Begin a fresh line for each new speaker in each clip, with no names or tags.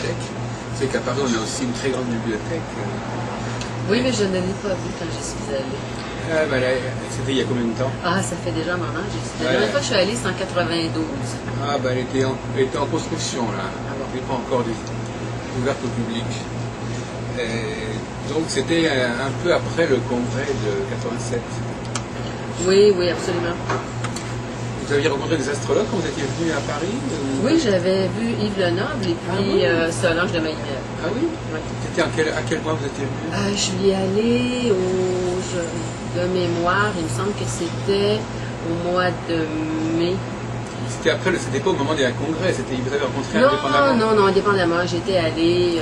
bibliothèque. Vous savez qu'à Paris, on a aussi une très grande bibliothèque.
Oui, mais je ne l'ai pas vue quand j'y suis allée.
C'était il y a combien de temps?
Ah, ça fait déjà un moment. La dernière fois que je suis allée, c'est en 92.
Elle était en construction, là. Elle n'était pas encore ouverte au public. Donc c'était un peu après le congrès de 87.
Oui, oui, absolument.
Vous aviez rencontré des astrologues quand vous étiez venu à Paris
Oui, j'avais vu Yves Lenoble et puis Solange de Maillet.
Ah oui? Oui. C'était à quel mois vous étiez venu?
Je suis allée de mémoire, il me semble que c'était au mois de mai.
C'était pas au moment d'un congrès, vous avez rencontré indépendamment?
Non, indépendamment. J'étais allée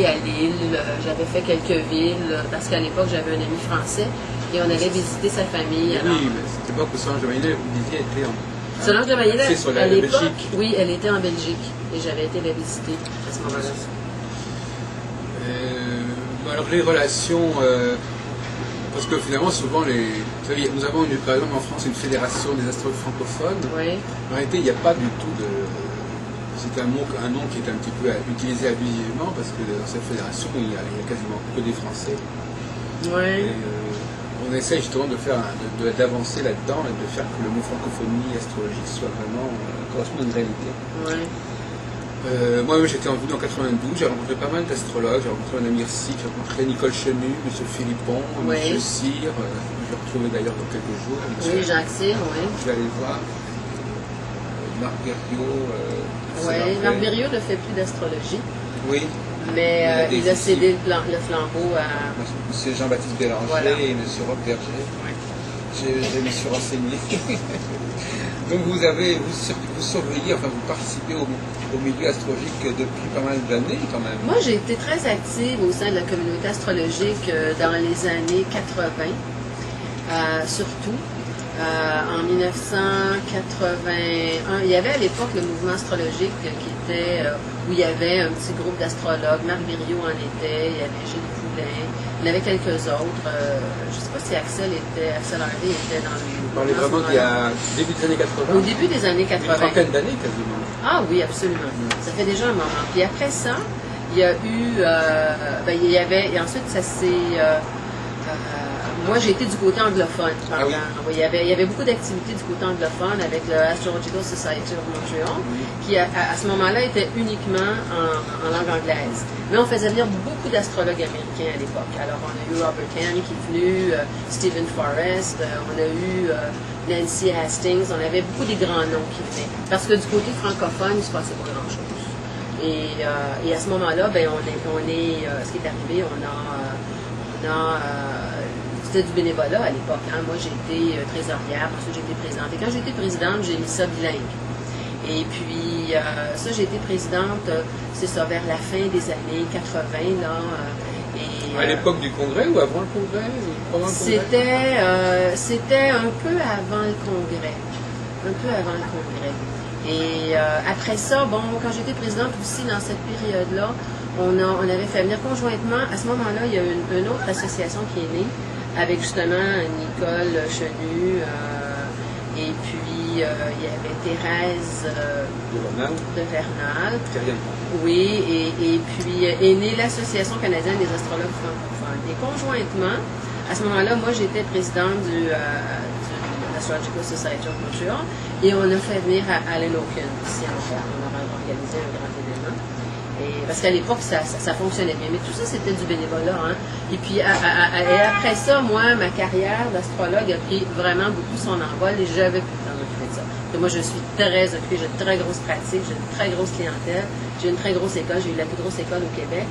à Lille, j'avais fait quelques villes, parce qu'à l'époque, j'avais un ami français, et on allait visiter sa famille.
Oui, mais c'était pas que Solange de Maillet, vous disiez, était en...
Solange de Maillet, à l'époque,
Belgique.
Oui, elle était en Belgique, et j'avais été la visiter à ce moment-là.
Alors les relations... parce que finalement, souvent, vous savez, nous avons par exemple en France une fédération des astrologues francophones.
Oui.
En réalité, il n'y a pas du tout de... C'est un nom qui est un petit peu utilisé abusivement parce que dans cette fédération, il y a quasiment que des Français.
Oui.
Et, on essaie justement d'avancer là-dedans et de faire que le mot francophonie astrologique soit vraiment corresponde à une réalité.
Oui.
Moi, j'étais en Ville en 92, j'ai rencontré pas mal d'astrologues, j'ai rencontré Mme Irsi, j'ai rencontré Nicole Chenu, M. Philippon, M. Cyr, je vais retrouver d'ailleurs dans quelques jours.
Oui, Jacques Cyr, oui.
Je vais aller le voir. Marc Berriot.
Oui, Marc Berriot ne fait plus d'astrologie.
Oui.
Mais il a cédé le flambeau à...
M. Jean-Baptiste Bélanger et M. Roch Berger. Je me suis renseigné. Donc vous surveillez, enfin vous participez au milieu astrologique depuis pas mal d'années quand même.
Moi j'ai été très active au sein de la communauté astrologique dans les années 80, surtout. En 1981, il y avait à l'époque le mouvement astrologique qui était, où il y avait un petit groupe d'astrologues, Marc Berriot en était, il y avait Gilles Poulain, il y en avait quelques autres. Je ne sais pas si Axel Harvey était dans le mouvement.
Vous parlez vraiment du début des années 80?
Au début des années 80.
Une trentaine d'années quasiment.
Ah oui, absolument. Ça fait déjà un moment. Puis après ça, il y a eu, et ensuite ça s'est... moi, j'ai été du côté anglophone pendant. Il y avait beaucoup d'activités du côté anglophone avec le Astrological Society of Montreal, qui à ce moment-là était uniquement en langue anglaise. Mais on faisait venir beaucoup d'astrologues américains à l'époque. Alors, on a eu Robert Kahn qui est venu, Stephen Forrest, on a eu Nancy Hastings, on avait beaucoup des grands noms qui venaient. Parce que du côté francophone, il ne se passait pas grand-chose. Et à ce moment-là, ce qui est arrivé, c'était du bénévolat à l'époque. Hein. Moi, j'ai été trésorière, ensuite j'ai été présidente. Et quand j'ai été présidente, j'ai mis ça bilingue. Et puis, ça, j'ai été présidente, c'est ça, vers la fin des années 80, là.
À l'époque du congrès ou avant le congrès?
C'était un peu avant le congrès. Un peu avant le congrès. Et après ça, quand j'étais présidente aussi dans cette période-là, on avait fait venir conjointement, à ce moment-là, il y a une autre association qui est née, avec justement Nicole Chenu, et puis il y avait Thérèse de Vernal. Oui, et puis est née l'Association canadienne des astrologues francophones. Et conjointement, à ce moment-là, moi j'étais présidente de l'Astrological Society of Montreal, et on a fait venir Alan Oken ici en Ontario. On a organisé un grand événement. Parce qu'à l'époque, ça fonctionnait bien. Mais tout ça, c'était du bénévolat. Hein. Et puis, après ça, moi, ma carrière d'astrologue a pris vraiment beaucoup son envol et j'avais plus le temps d'occuper de ça. Donc, moi, je suis très occupée, j'ai une très grosse pratique, j'ai une très grosse clientèle, j'ai une très grosse école, j'ai eu la plus grosse école au Québec.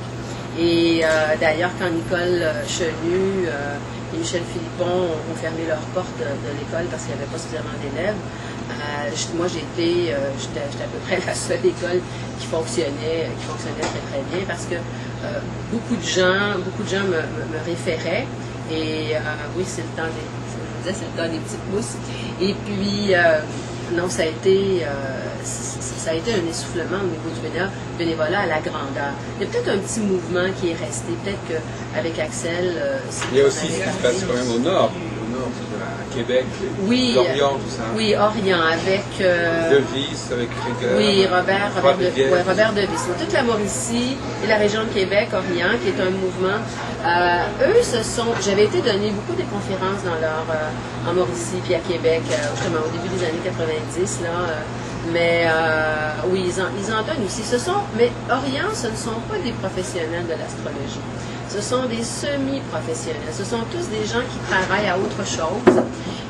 Et d'ailleurs, quand Nicole Chenu et Michel Philippon ont fermé leurs portes de l'école parce qu'il n'y avait pas suffisamment d'élèves, moi, j'étais à peu près la seule école qui fonctionnait très très bien parce que beaucoup de gens me référaient et oui, c'est le temps des petites mousses. Et puis, non, ça a été un essoufflement au niveau du bénévolat à la grandeur. Il y a peut-être un petit mouvement qui est resté, peut-être qu'avec Axel...
il y a aussi ce qui se passe quand même au nord. Au nord, c'est de la Québec,
oui,
d'Orient, tout ça.
Oui, Orient, avec...
Devis, avec Rigueur.
Oui, Robert Devis. Toute la Mauricie et la région de Québec, Orient, qui est un mouvement. Eux, j'avais été donner beaucoup de conférences en Mauricie puis à Québec, justement au début des années 90, là. Mais oui, ils en donnent aussi. Mais Orient, ce ne sont pas des professionnels de l'astrologie. Ce sont des semi-professionnels. Ce sont tous des gens qui travaillent à autre chose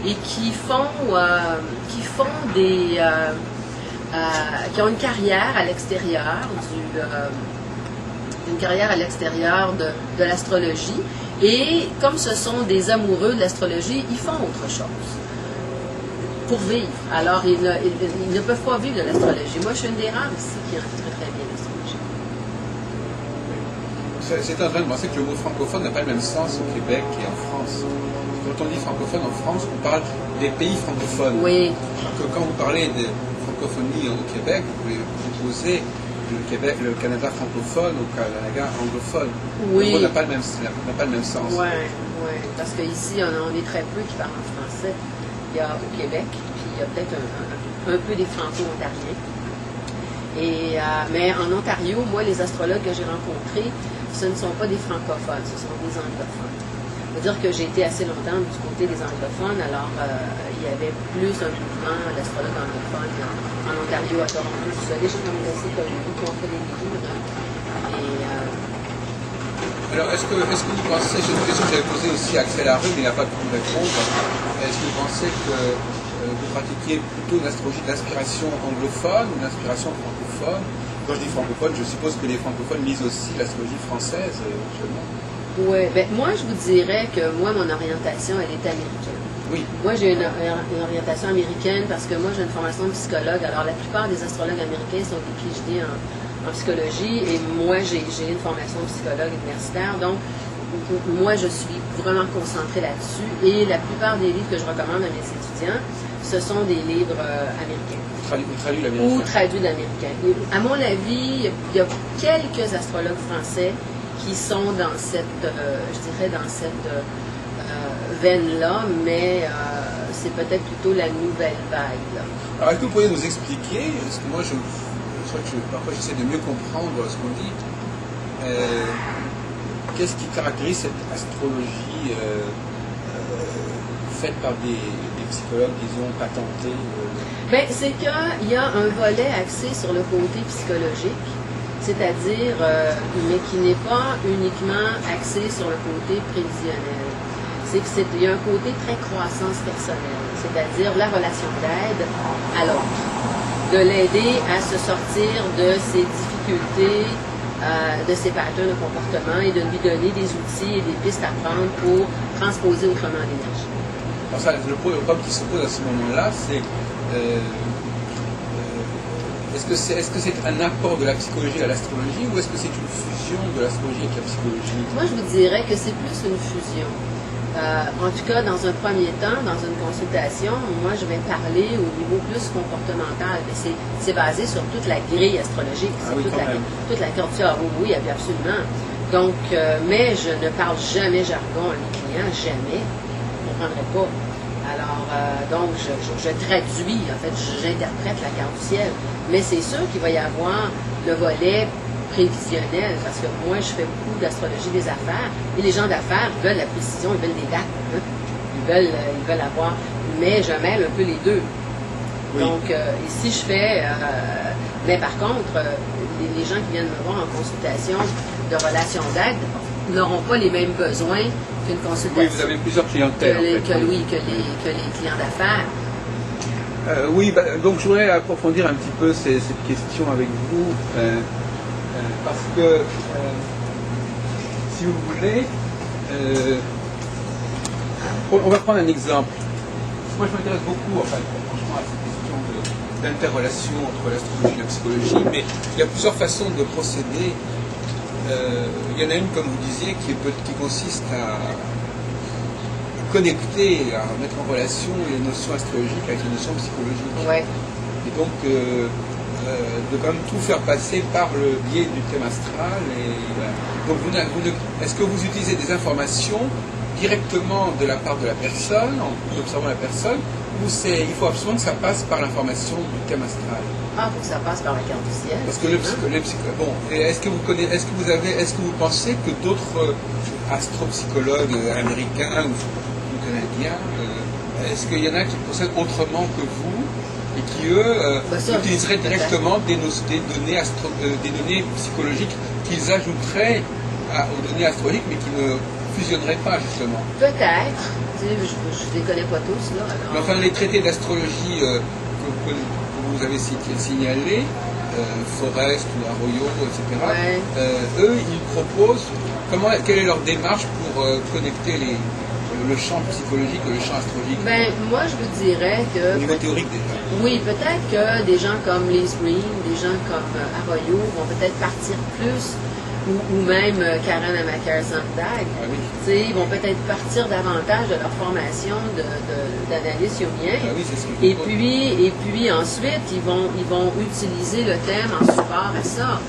et qui ont une carrière à l'extérieur de l'astrologie. Et comme ce sont des amoureux de l'astrologie, ils font autre chose pour vivre. Alors, ils ne peuvent pas vivre de l'astrologie. Moi, je suis une des rares ici qui en vit très, très bien l'astrologie.
C'est en train de penser que le mot francophone n'a pas le même sens au Québec et en France. Quand on dit francophone en France, on parle des pays francophones.
Oui.
Alors que quand vous parlez de francophonie au Québec, vous pouvez opposer le Canada francophone au Canada anglophone.
Oui.
Le mot n'a pas le même sens.
Oui, parce qu'ici, on est très peu qui parlent en français. Il y a au Québec, puis il y a peut-être un peu des franco-ontariens. Mais en Ontario, moi, les astrologues que j'ai rencontrés, ce ne sont pas des francophones, ce sont des anglophones. Ça veut dire que j'ai été assez longtemps du côté des anglophones, alors il y avait plus un mouvement d'astrologues anglophones en Ontario, à Toronto, tout ça. Des gens comme assez connus qui ont fait des livres.
Alors, est-ce que vous pensez, c'est une question que j'avais posée aussi à Axel Larue, mais il n'a pas pu me répondre, est-ce que vous pensez que vous pratiquiez plutôt une astrologie d'inspiration anglophone ou d'inspiration francophone? Quand je dis francophone, je suppose que les francophones lisent aussi l'astrologie française, actuellement.
Oui, moi je vous dirais que mon orientation, elle est américaine.
Oui.
Moi j'ai une orientation américaine parce que moi j'ai une formation de psychologue. Alors la plupart des astrologues américains sont des PhD en psychologie et moi j'ai une formation de psychologue universitaire. Donc moi je suis vraiment concentrée là-dessus et la plupart des livres que je recommande à mes étudiants, ce sont des livres américains. Ou traduits d'américain. À mon avis, il y a quelques astrologues français qui sont dans cette, veine-là, mais c'est peut-être plutôt la nouvelle vague. Là.
Alors, est-ce que vous pourriez nous expliquer, parce que moi, parfois j'essaie de mieux comprendre ce qu'on dit, qu'est-ce qui caractérise cette astrologie faite par des psychologues, disons, patentés?
C'est qu'il y a un volet axé sur le côté psychologique, c'est-à-dire, mais qui n'est pas uniquement axé sur le côté prévisionnel. Il y a un côté très croissance personnelle, c'est-à-dire la relation d'aide à l'autre, de l'aider à se sortir de ses difficultés, de ses patterns de comportement et de lui donner des outils et des pistes à prendre pour transposer autrement l'énergie.
Alors ça, le problème qui se pose à ce moment-là, c'est est-ce que c'est un apport de la psychologie à l'astrologie ou est-ce que c'est une fusion de l'astrologie avec la psychologie?
Moi, je vous dirais que c'est plus une fusion. En tout cas, dans un premier temps, dans une consultation, moi, je vais parler au niveau plus comportemental. Mais c'est basé sur toute la grille astrologique, c'est toute la culture. Oui, absolument. Donc, mais je ne parle jamais jargon à mes clients, jamais. Je ne comprendrai pas. Alors, donc, je traduis, en fait, j'interprète la carte du ciel. Mais c'est sûr qu'il va y avoir le volet prévisionnel, parce que moi, je fais beaucoup d'astrologie des affaires, et les gens d'affaires veulent la précision, ils veulent des dates, hein? Ils veulent avoir, mais je mêle un peu les deux. Oui. Donc, ici, je fais, mais par contre, les gens qui viennent me voir en consultation de relation d'aide n'auront pas les mêmes besoins qu'une consultation.
Oui, vous avez plusieurs clientèles.
Que les clients d'affaires.
Donc je voudrais approfondir un petit peu cette question avec vous, parce que, si vous voulez, on va prendre un exemple. Moi je m'intéresse beaucoup, franchement, à cette question d'interrelation entre l'astrologie et la psychologie, mais il y a plusieurs façons de procéder. Il y en a une, comme vous disiez, qui consiste à connecter, à mettre en relation les notions astrologiques avec les notions psychologiques.
Ouais.
Et donc, de quand même tout faire passer par le biais du thème astral. Et, voilà. Donc, est-ce que vous utilisez des informations directement de la part de la personne, en observant la personne, ou il faut absolument que ça passe par l'information du thème astral?
Ah, faut que ça passe par la carte du ciel.
Parce que bon, est-ce que vous pensez que d'autres astropsychologues américains ou canadiens, est-ce qu'il y en a qui procèdent autrement que vous et qui, eux, utiliseraient directement des données psychologiques qu'ils ajouteraient aux données astrologiques, mais qui ne fusionneraient pas, justement?
Peut-être. Je ne les connais pas tous, là. Alors...
Mais enfin, les traités d'astrologie que vous avez signalés, Forest ou Arroyo, etc.,
ouais.
Eux, ils proposent quelle est leur démarche pour connecter le champ psychologique et le champ astrologique?
Ben, moi, je vous dirais que...
Au niveau théorique, déjà.
Oui, peut-être que des gens comme Lise Green, des gens comme Arroyo vont peut-être partir plus, ou même Karen Amaker-Zandag, ils vont peut-être partir davantage de leur formation d'analyse jungienne.
Oui, c'est ce que
et puis ensuite, ils vont utiliser le thème en support à ça.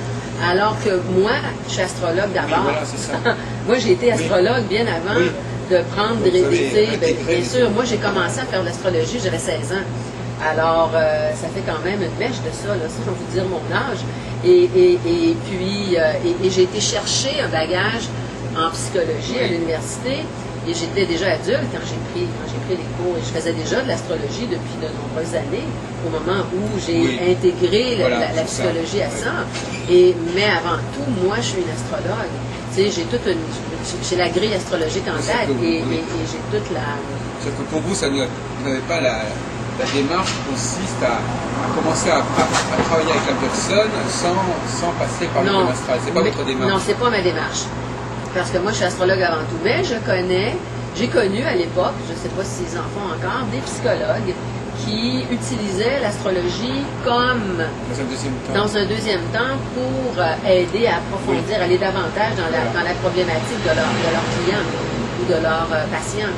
Alors que moi, je suis astrologue d'abord.
Voilà, c'est ça.
Moi, j'ai été astrologue bien avant de prendre des révisions. Bien sûr, moi, j'ai commencé à faire de l'astrologie, j'avais 16 ans. Alors, ça fait quand même une mèche de ça, là, sans vous dire mon âge. Et puis, j'ai été chercher un bagage en psychologie à l'université. Et j'étais déjà adulte quand j'ai pris les cours. Et je faisais déjà de l'astrologie depuis de nombreuses années, au moment où j'ai intégré la psychologie à ça. Mais avant tout, moi, je suis une astrologue. Tu sais, j'ai la grille astrologique en tête et j'ai toute la...
C'est que pour vous, vous n'avez pas la démarche qui consiste à commencer à travailler avec la personne sans passer par le thème astral. C'est pas votre démarche.
Non, c'est pas ma démarche. Parce que moi, je suis astrologue avant tout. Mais j'ai connu à l'époque, je ne sais pas si ils en font encore, des psychologues qui utilisaient l'astrologie comme dans un deuxième temps pour aider à approfondir, aller davantage dans la problématique de leurs clients ou de leurs patients.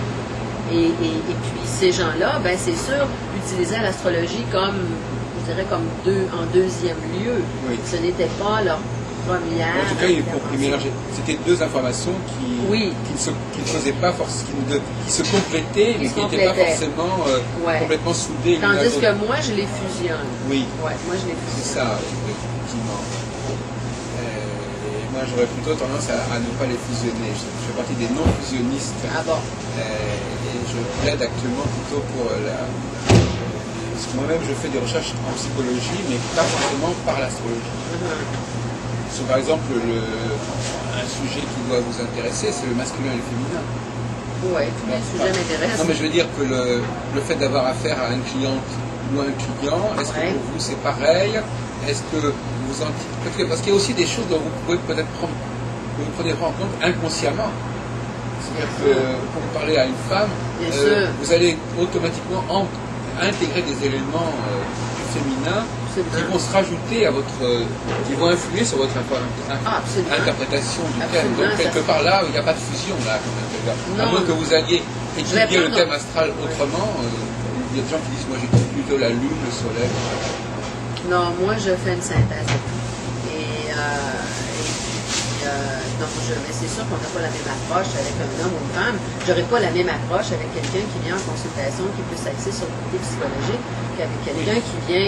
Et puis ces gens-là, ben c'est sûr, utilisaient l'astrologie comme, je dirais, en deuxième lieu.
Oui.
Ce n'était pas leur première.
En tout cas, ils mélangeaient. C'était deux informations qui ne faisaient pas forcément, qui se complétaient, mais qui n'étaient pas forcément complètement soudées.
Tandis que moi, je les fusionne.
Oui.
Ouais, moi, je les fusionne.
C'est ça, effectivement. Moi, j'aurais plutôt tendance à ne pas les fusionner. Je fais partie des non-fusionnistes.
Ah bon?
Et je plaide actuellement plutôt pour parce que moi-même, je fais des recherches en psychologie, mais pas forcément par l'astrologie. Sur, par exemple, un sujet qui doit vous intéresser, c'est le masculin et le féminin.
Oui, tous les sujets m'intéressent.
Non, mais je veux dire que le fait d'avoir affaire à une cliente ou un client, est-ce que pour vous c'est pareil? Est-ce que vous parce qu'il y a aussi des choses dont vous pouvez peut-être que vous prenez pas en compte inconsciemment. C'est-à-dire que quand vous parlez à une femme, vous allez automatiquement intégrer des éléments du féminin qui vont se rajouter à qui vont influer sur votre interprétation du thème. Donc quelque part là, il n'y a pas de fusion là. À moins que vous alliez étudier le thème astral autrement, il y a des gens qui disent moi j'étudie plutôt la lune, le soleil.
Non, moi je fais une synthèse. Mais c'est sûr qu'on n'a pas la même approche avec un homme ou une femme. J'aurais pas la même approche avec quelqu'un qui vient en consultation, qui est plus axé sur le côté psychologique, qu'avec quelqu'un qui vient,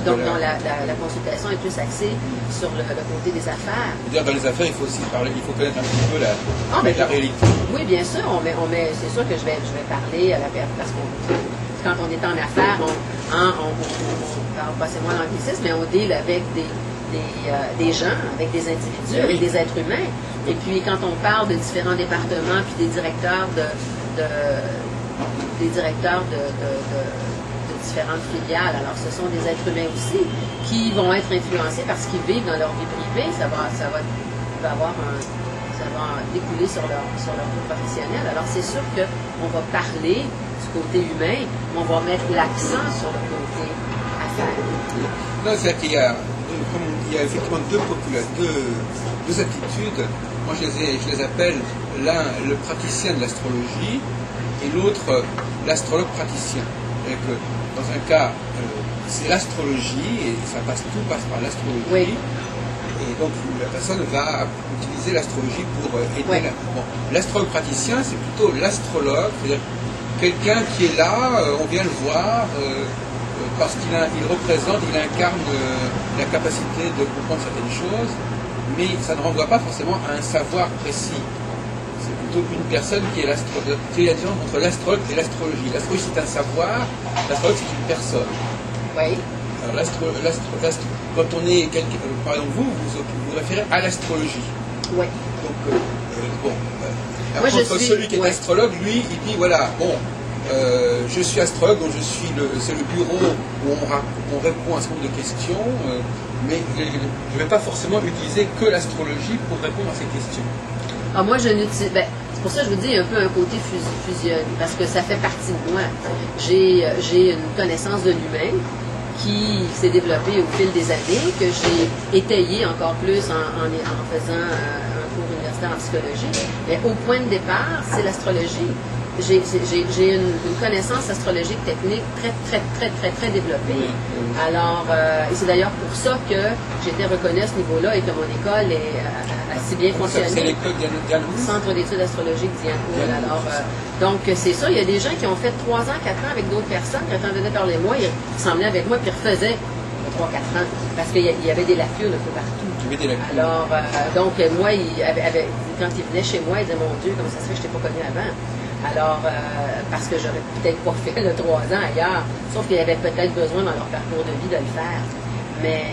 dont la consultation est plus axée sur le côté des affaires.
Dans les affaires, il faut aussi parler, il faut connaître un petit peu la réalité.
Oui, bien sûr. C'est sûr que je vais parler à la personne, parce que quand on est en affaires, passez-moi l'anglicisme, mais on deal avec des gens, avec des individus, avec des êtres humains. Et puis quand on parle de différents départements, puis des directeurs de différentes filiales, alors ce sont des êtres humains aussi qui vont être influencés parce qu'ils vivent dans leur vie privée. Ça va découler sur leur vie professionnelle. Alors c'est sûr qu'on va parler du côté humain, mais on va mettre l'accent sur le côté affaires.
Non, c'est-à-dire qu'il y a effectivement deux attitudes. Moi, je les appelle l'un le praticien de l'astrologie et l'autre l'astrologue praticien. Et que dans un cas, c'est l'astrologie et tout passe par l'astrologie.
Oui.
Et donc la personne va utiliser l'astrologie pour aider.
Ouais.
Bon, l'astrologue praticien, c'est plutôt l'astrologue, c'est-à-dire quelqu'un qui est là, on vient le voir, parce il représente, il incarne la capacité de comprendre certaines choses, mais ça ne renvoie pas forcément à un savoir précis. C'est plutôt une personne qui est l'astrologue. Quelle est la différence entre l'astrologue et l'astrologie? L'astrologie, c'est un savoir, l'astrologue, c'est une personne.
Oui.
Alors, quand on est quelqu'un, par exemple, vous référez à l'astrologie.
Oui.
Donc, bon.
Moi,
celui qui est astrologue, lui, il dit voilà, bon, je suis astrologue, donc c'est le bureau où on répond à un certain nombre de questions, mais je ne vais pas forcément utiliser que l'astrologie pour répondre à ces questions.
Ah, moi, je n'utilise. Ben, c'est pour ça que je vous dis un peu un côté fusionne, parce que ça fait partie de moi. J'ai une connaissance de l'humain qui s'est développée au fil des années, que j'ai étayée encore plus en faisant un cours universitaire en psychologie. Mais au point de départ, c'est l'astrologie. J'ai une connaissance astrologique technique très développée. Alors, et c'est d'ailleurs pour ça que j'ai été reconnue à ce niveau-là et que mon école a si bien fonctionné.
C'est l'école Diane Houle.
Centre d'études astrologiques Diane Houle. Alors, donc, c'est ça. Il y a des gens qui ont fait 3 ans, 4 ans avec d'autres personnes. Quand on venait parler de moi, ils s'emmenaient avec moi et ils refaisaient 3-4 ans. Parce qu'il y avait des lacunes un peu partout. Alors, donc, moi, quand ils venaient chez moi, ils disaient, mon Dieu, comment ça se fait que je t'ai pas connu avant? Alors, parce que j'aurais peut-être pas fait le 3 ans ailleurs, sauf qu'il y avait peut-être besoin dans leur parcours de vie de le faire. Mais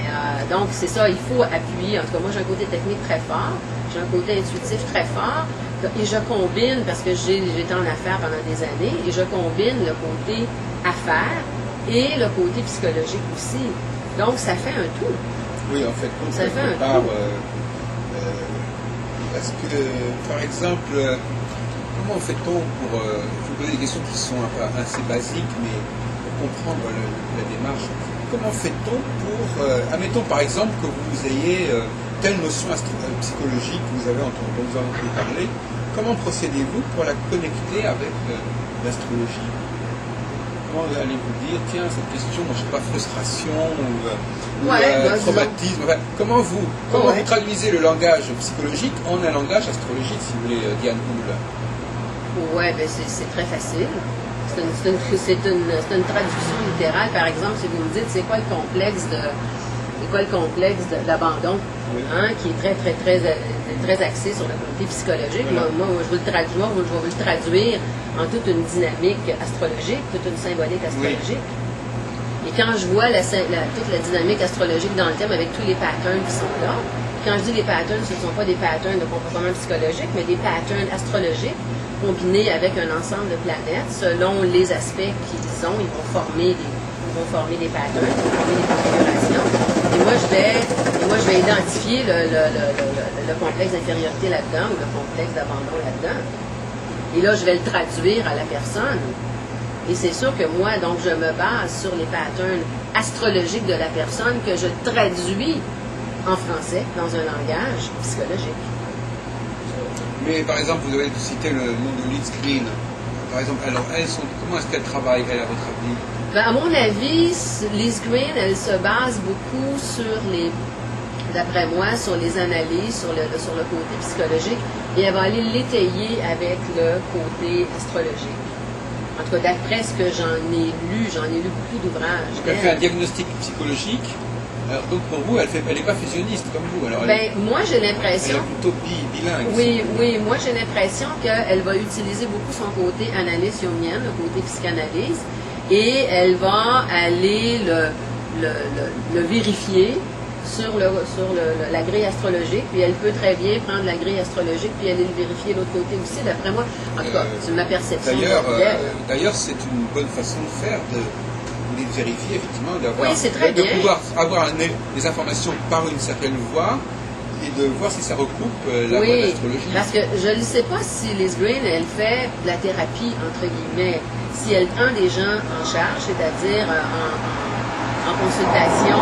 donc, c'est ça, il faut appuyer. En tout cas, moi, j'ai un côté technique très fort, j'ai un côté intuitif très fort, et je combine, parce que j'étais en affaires pendant des années, et je combine le côté affaires et le côté psychologique aussi. Donc, ça fait un tout.
Oui, en fait, donc,
ça fait un tout.
Parce que, par exemple, comment fait-on pour... je vous poser des questions qui sont assez basiques, mais pour comprendre la démarche. Comment fait-on pour... admettons par exemple que vous ayez telle notion psychologique que vous avez entendu parler, comment procédez-vous pour la connecter avec l'astrologie? Comment allez-vous dire, tiens, cette question, moi, je ne sais pas, frustration ou traumatisme, enfin, comment vous traduisez le langage psychologique en un langage astrologique, si vous voulez, Diane Houle?
Oui, ben c'est très facile. C'est une traduction littérale. Par exemple, si vous me dites c'est quoi le complexe de l'abandon, hein, qui est très axé sur le côté psychologique. Moi, je vais vous le traduire en toute une dynamique astrologique, toute une symbolique astrologique. Et quand je vois toute la dynamique astrologique dans le thème avec tous les patterns qui sont là, quand je dis les patterns, ce ne sont pas des patterns de comportement psychologique, mais des patterns astrologiques combinés avec un ensemble de planètes, selon les aspects qu'ils ont, ils vont former des patterns, ils vont former des configurations. Et moi, je vais identifier le complexe d'infériorité là-dedans ou le complexe d'abandon là-dedans. Et là, je vais le traduire à la personne. Et c'est sûr que moi, donc, je me base sur les patterns astrologiques de la personne que je traduis en français dans un langage psychologique.
Mais par exemple, vous avez cité le nom de Liz Green. Par exemple, alors, comment est-ce qu'elle travaille, elle, à votre avis?
Ben, à mon avis, Liz Green, elle se base beaucoup d'après moi, sur les analyses, sur le côté psychologique, et elle va aller l'étayer avec le côté astrologique. En tout cas, d'après ce que j'en ai lu beaucoup d'ouvrages.
Donc elle fait un diagnostic psychologique. Alors, donc pour vous, elle n'est pas fusionniste comme vous. Alors
moi j'ai l'impression...
Elle est plutôt bilingue.
Oui, moi j'ai l'impression qu'elle va utiliser beaucoup son côté analyse jungienne, le côté psychanalyse, et elle va aller le vérifier sur la grille astrologique, puis elle peut très bien prendre la grille astrologique puis aller le vérifier de l'autre côté aussi, d'après moi. En tout cas, c'est ma perception.
D'ailleurs, c'est une bonne façon de faire, de vérifier, effectivement, de pouvoir avoir des informations par une certaine voie et de voir si ça recoupe la voie de l'astrologie.
Parce que je ne sais pas si Liz Green, elle fait de la thérapie, entre guillemets, si elle prend des gens en charge, c'est-à-dire en consultation,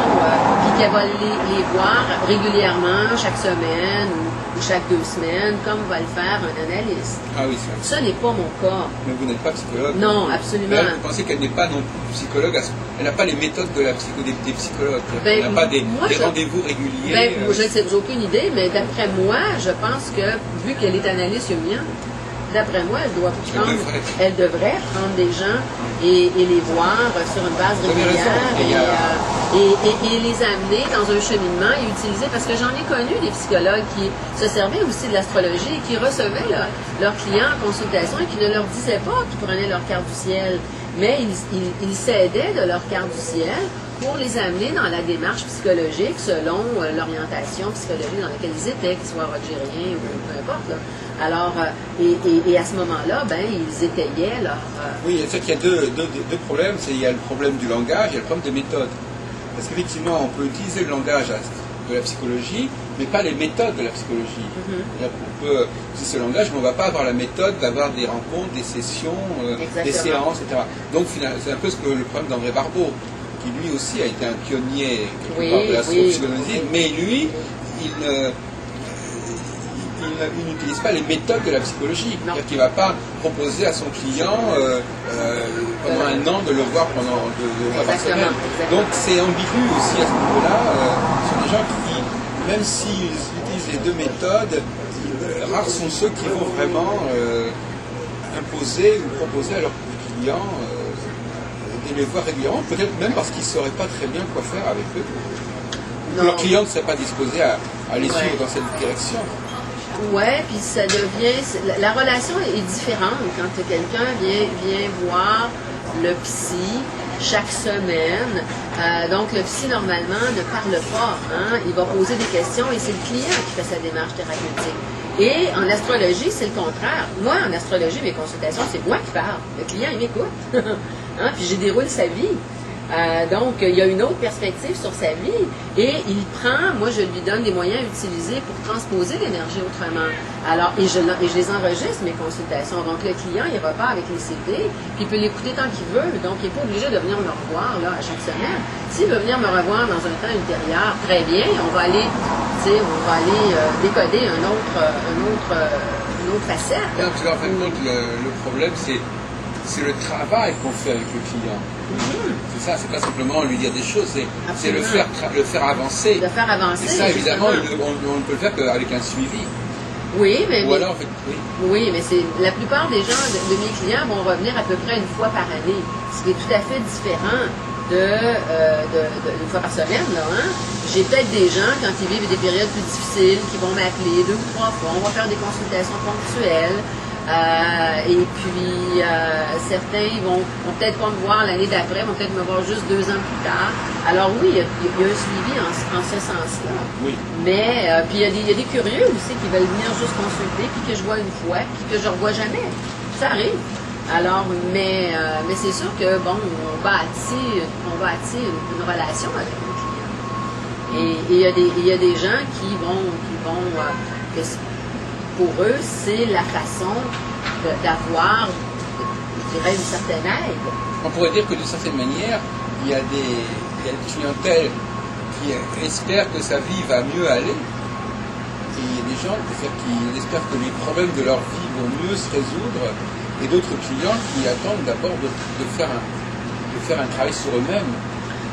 puis qu'elle va les voir régulièrement, chaque semaine ou chaque 2 semaines, comme va le faire un analyste.
Ah oui, ça.
Ça n'est pas mon cas.
Mais vous n'êtes pas psychologue.
Non, absolument.
Là, vous pensez qu'elle n'est pas non plus psychologue, elle n'a pas les méthodes de des psychologues. Elle n'a pas des rendez-vous réguliers.
Ben, j'ai aucune idée, mais d'après moi, je pense que, vu qu'elle est analyste jungienne, d'après moi, elle devrait prendre des gens et les voir sur une base régulière et les amener dans un cheminement et utiliser, parce que j'en ai connu des psychologues qui se servaient aussi de l'astrologie et qui recevaient leurs clients en consultation et qui ne leur disaient pas qu'ils prenaient leur carte du ciel, mais ils s'aidaient de leur carte du ciel pour les amener dans la démarche psychologique selon l'orientation psychologique dans laquelle ils étaient, qu'ils soient rogériens ou peu importe. Là. Alors, et à ce moment-là, ben, ils étayaient leur...
Oui, c'est qu'il y a deux problèmes. Il y a le problème du langage et le problème des méthodes. Parce qu'effectivement, on peut utiliser le langage de la psychologie, mais pas les méthodes de la psychologie. On peut utiliser ce langage, mais on ne va pas avoir la méthode d'avoir des rencontres, des sessions, des séances, etc. Donc, c'est un peu le problème d'André Barbeau, qui lui aussi a été un pionnier de la psychologie, mais lui, il n'utilise pas les méthodes de la psychologie. C'est-à-dire qu'il ne va pas proposer à son client pendant un an de le voir pendant 2 fois par semaine. Donc c'est ambigu aussi à ce niveau-là. Ce sont des gens qui, même s'ils utilisent les 2 méthodes, rares sont ceux qui vont vraiment imposer ou proposer à leurs clients de les voir régulièrement, peut-être même parce qu'ils ne sauraient pas très bien quoi faire avec eux. Leurs clients ne seraient pas disposés à les suivre dans cette direction.
Ouais, puis ça devient... La relation est différente quand quelqu'un vient voir le psy chaque semaine. Donc, le psy, normalement, ne parle pas. Hein? Il va poser des questions et c'est le client qui fait sa démarche thérapeutique. Et en astrologie, c'est le contraire. Moi, en astrologie, mes consultations, c'est moi qui parle. Le client, il m'écoute. Hein? Puis je déroule sa vie. Donc, il y a une autre perspective sur sa vie et il prend, moi je lui donne des moyens à utiliser pour transposer l'énergie autrement. Alors, et je les enregistre, mes consultations. Donc, le client, il repart avec les CD, puis il peut l'écouter tant qu'il veut. Donc, il n'est pas obligé de venir me revoir là, à chaque semaine. S'il veut venir me revoir dans un temps ultérieur, très bien, on va aller décoder une autre facette.
Non, parce qu'en fin de compte, le problème, c'est le travail qu'on fait avec le client. C'est ça, c'est pas simplement lui dire des choses, c'est le faire avancer.
Le faire avancer.
Et ça, évidemment, on ne peut le faire qu'avec un suivi.
Oui, mais la plupart des gens de mes clients vont revenir à peu près une fois par année, ce qui est tout à fait différent une fois par semaine. Là, hein? J'ai peut-être des gens, quand ils vivent des périodes plus difficiles, qui vont m'appeler 2 ou 3 fois. On va faire des consultations ponctuelles. Et puis, certains vont peut-être pas me voir l'année d'après, vont peut-être me voir juste 2 ans plus tard. Alors oui, il y a un suivi en ce sens-là.
Oui.
Mais, puis il y a des curieux aussi qui veulent venir juste consulter, puis que je vois une fois, puis que je ne revois jamais. Ça arrive. Alors, mais c'est sûr que, bon, on bâtit une relation avec le client. Et il y a des gens qui vont pour eux, c'est la façon d'avoir, je dirais, une certaine aide.
On pourrait dire que d'une certaine manière, il y a des clientèles qui espèrent que sa vie va mieux aller. Et il y a des gens qui espèrent que les problèmes de leur vie vont mieux se résoudre. Et d'autres clients qui attendent d'abord de faire un travail sur eux-mêmes.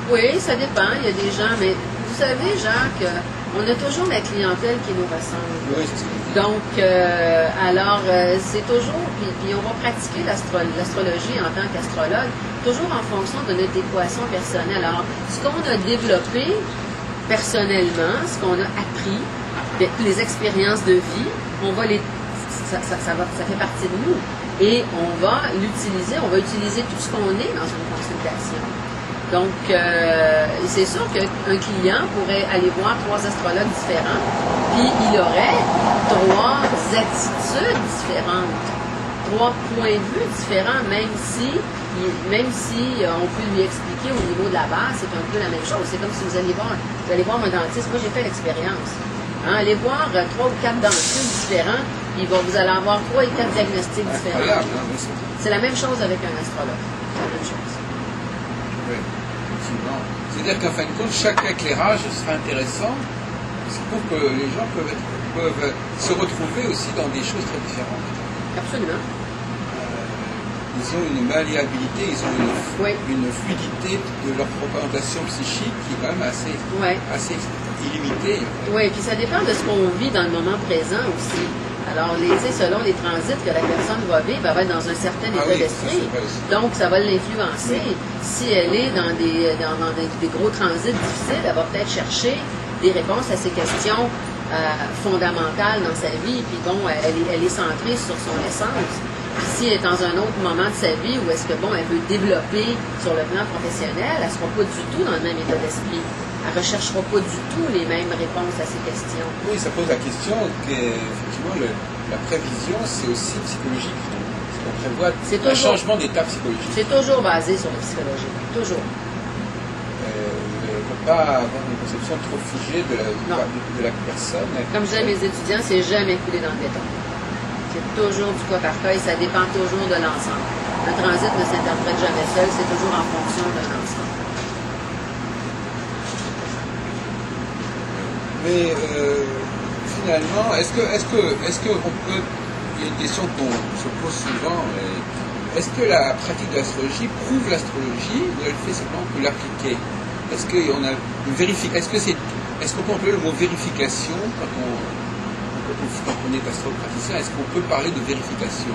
Oui, ça dépend. Il y a des gens, mais vous savez, Jacques, on a toujours la clientèle qui nous ressemble.
Oui, c'est ça.
Donc, c'est toujours, puis on va pratiquer l'astrologie en tant qu'astrologue, toujours en fonction de notre équation personnelle. Alors, ce qu'on a développé personnellement, ce qu'on a appris, les expériences de vie, ça fait partie de nous. Et on va utiliser tout ce qu'on est dans une consultation. Donc, c'est sûr qu'un client pourrait aller voir 3 astrologues différents, puis il aurait 3 attitudes différentes, 3 points de vue différents, même si on peut lui expliquer au niveau de la base, c'est un peu la même chose. C'est comme si vous allez voir un dentiste. Moi, j'ai fait l'expérience. Hein, allez voir 3 ou 4 dentistes différents, puis vous allez avoir 3 et 4 diagnostics différents. C'est la même chose avec un astrologue. C'est la même chose.
Oui, effectivement. C'est-à-dire qu'en fin de compte, chaque éclairage sera intéressant. Je trouve que les gens peuvent se retrouver aussi dans des choses très différentes.
Absolument.
Ils ont une malléabilité, ils ont une fluidité de leur représentation psychique qui est quand même assez illimitée.
Oui, puis ça dépend de ce qu'on vit dans le moment présent aussi. Alors, selon les transits que la personne va vivre, elle va être dans un certain état d'esprit. Donc, ça va l'influencer. Si elle est dans des gros transits difficiles, elle va peut-être chercher des réponses à ces questions fondamentales dans sa vie. Puis bon, elle est centrée sur son essence. Puis si elle est dans un autre moment de sa vie où est-ce que, elle veut développer sur le plan professionnel, elle ne sera pas du tout dans le même état d'esprit. Elle ne recherchera pas du tout les mêmes réponses à ces questions.
Oui, ça pose la question qu'effectivement, la prévision, c'est aussi psychologique. C'est qu'on prévoit un changement d'état psychologique.
C'est toujours basé sur la psychologie. Toujours.
On ne peut pas avoir une conception trop figée de la personne.
Comme je dis à mes étudiants, c'est jamais coulé dans le béton. C'est toujours du cas par cas et ça dépend toujours de l'ensemble. Un transit ne s'interprète jamais seul, c'est toujours en fonction de l'ensemble.
Mais finalement, est-ce qu'on peut... Il y a une question qu'on se pose souvent. Est-ce que la pratique de l'astrologie prouve l'astrologie ou elle fait seulement pour l'appliquer? Est-ce qu'on a une vérification? Est-ce qu'on peut employer le mot vérification quand on est astropraticien? Est-ce qu'on peut parler de vérification?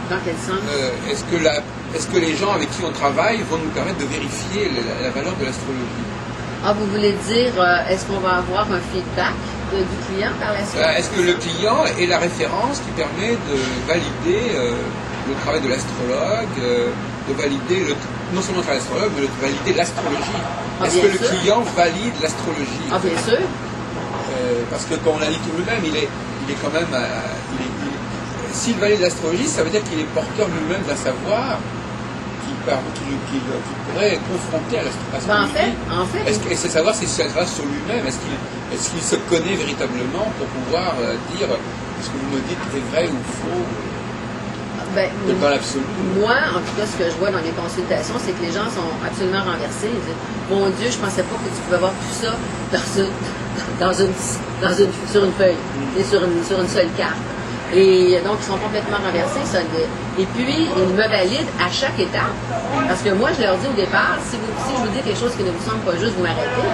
Dans quel sens?
Est-ce que les gens avec qui on travaille vont nous permettre de vérifier la valeur de l'astrologie?
Ah, vous voulez dire, est-ce qu'on va avoir un feedback du client par la suite?
Est-ce que le client est la référence qui permet de valider le travail de l'astrologue, de valider non seulement le travail de l'astrologue, mais de valider l'astrologie? Est-ce que le client valide l'astrologie?
Ah, bien sûr.
Parce que comme on l'a dit tout lui-même, il est quand même... s'il valide l'astrologie, ça veut dire qu'il est porteur lui-même d'un savoir qui pourrait confronter à l'astrologie.
En fait,
et ce savoir, c'est ça va sur lui-même. Est-ce qu'il se connaît véritablement pour pouvoir dire ce que vous me dites est vrai ou faux dans l'absolu?
Moi, en tout cas, ce que je vois dans les consultations, c'est que les gens sont absolument renversés. Ils disent, mon Dieu, je pensais pas que tu pouvais voir tout ça sur une feuille, et sur une seule carte. Et donc, ils sont complètement renversés. Et puis, ils me valident à chaque étape. Parce que moi, je leur dis au départ, si je vous dis quelque chose qui ne vous semble pas juste, vous m'arrêtez.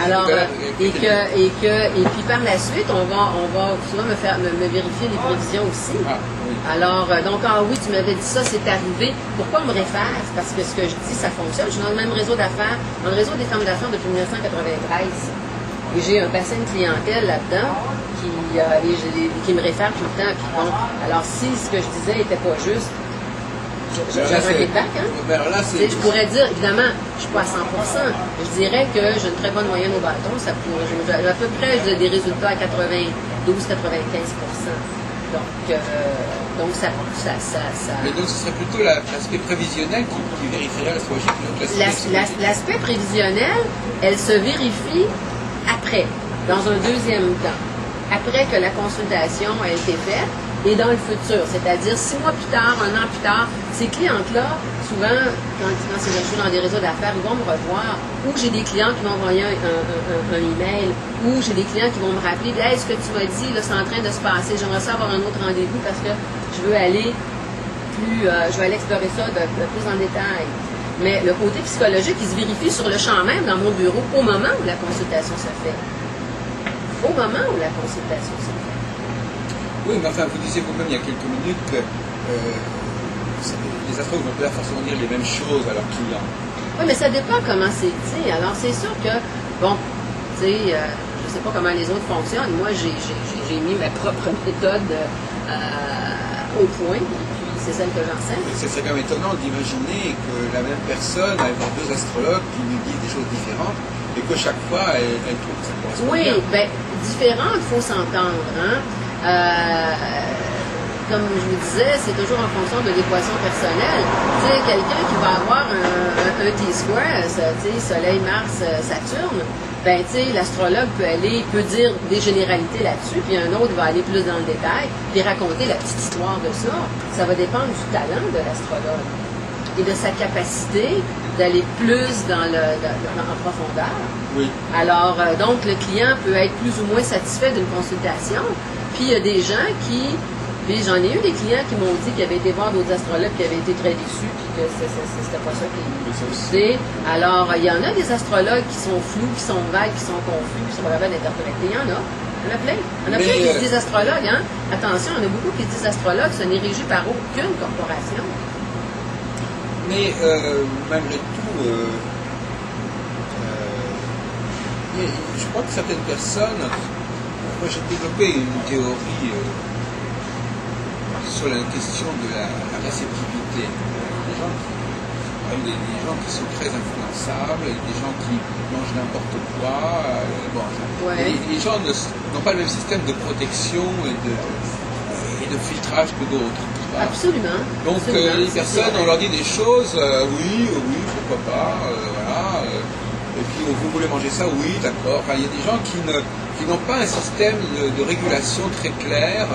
Alors, et puis par la suite, on va souvent me vérifier les prévisions aussi. Alors, donc, oui, tu m'avais dit ça, c'est arrivé. Pourquoi on me réfère? Parce que ce que je dis, ça fonctionne. Je suis dans le même réseau d'affaires, dans le réseau des femmes d'affaires depuis 1993. Et j'ai un bassin de clientèle là-dedans qui me réfère tout le temps. Puis bon, alors si ce que je disais n'était pas juste, j'aurais un feedback. Je pourrais dire, évidemment, je ne suis pas à 100%. Je dirais que j'ai une très bonne moyenne au bâton. À peu près, j'ai des résultats à 92-95%. Donc ça.
Mais donc, ce serait plutôt l'aspect prévisionnel qui vérifierait l'astrologie.
L'aspect prévisionnel, elle se vérifie après, dans un deuxième temps, après que la consultation a été faite et dans le futur, c'est-à-dire 6 mois plus tard, 1 an plus tard, ces clientes-là, souvent, quand je suis dans des réseaux d'affaires, ils vont me revoir, ou j'ai des clients qui m'ont envoyé un email, ou j'ai des clients qui vont me rappeler, hey, ce que tu m'as dit, là, c'est en train de se passer, j'aimerais ça avoir un autre rendez-vous parce que je veux aller explorer ça de plus en détail. Mais le côté psychologique, il se vérifie sur le champ même dans mon bureau au moment où la consultation se fait. Au moment où la consultation se fait.
Oui, mais enfin, vous disiez vous-même il y a quelques minutes que les astrologues ne vont pas forcément dire les mêmes choses à leurs clients.
Oui, mais ça dépend comment c'est dit. Alors, c'est sûr que, bon, tu sais, je ne sais pas comment les autres fonctionnent. Moi, j'ai mis ma propre méthode au point. C'est celle que j'enseigne.
C'est quand même étonnant d'imaginer que la même personne va avoir 2 astrologues qui lui disent des choses différentes et que chaque fois, elle trouve que ça correspond bien.
Oui, bien, différentes, il faut s'entendre. Hein? Comme je vous disais, c'est toujours en fonction de l'équation personnelle. Tu sais, quelqu'un qui va avoir un T-square, tu sais, Soleil, Mars, Saturne, ben, tu sais, l'astrologue peut dire des généralités là-dessus, puis un autre va aller plus dans le détail, puis raconter la petite histoire de ça. Ça va dépendre du talent de l'astrologue. et de sa capacité d'aller plus en profondeur.
Oui.
Alors, donc, le client peut être plus ou moins satisfait d'une consultation. Puis, il y a des gens qui... Puis, j'en ai eu des clients qui m'ont dit qu'ils avaient été voir d'autres astrologues qui avaient été très déçus, puis que c'était pas ça qui... Alors, il y en a des astrologues qui sont flous, qui sont vagues, qui sont confus, qui sont pas capables d'interpréter. Il y en a. Il y en a plein. Il y en a plein qui se disent astrologues, hein. Attention, il y en a beaucoup qui se disent astrologues, ce n'est régi par aucune corporation.
Mais malgré tout, je crois que certaines personnes, moi j'ai développé une théorie sur la question de la réceptivité. Des gens qui sont très influençables, des gens qui mangent n'importe quoi. Les gens n'ont pas le même système de protection et de filtrage que d'autres.
Absolument.
Donc les personnes, on leur dit des choses, oui, pourquoi pas, voilà. Et puis vous voulez manger ça, oui, d'accord. Enfin, il y a des gens qui n'ont pas un système de régulation très clair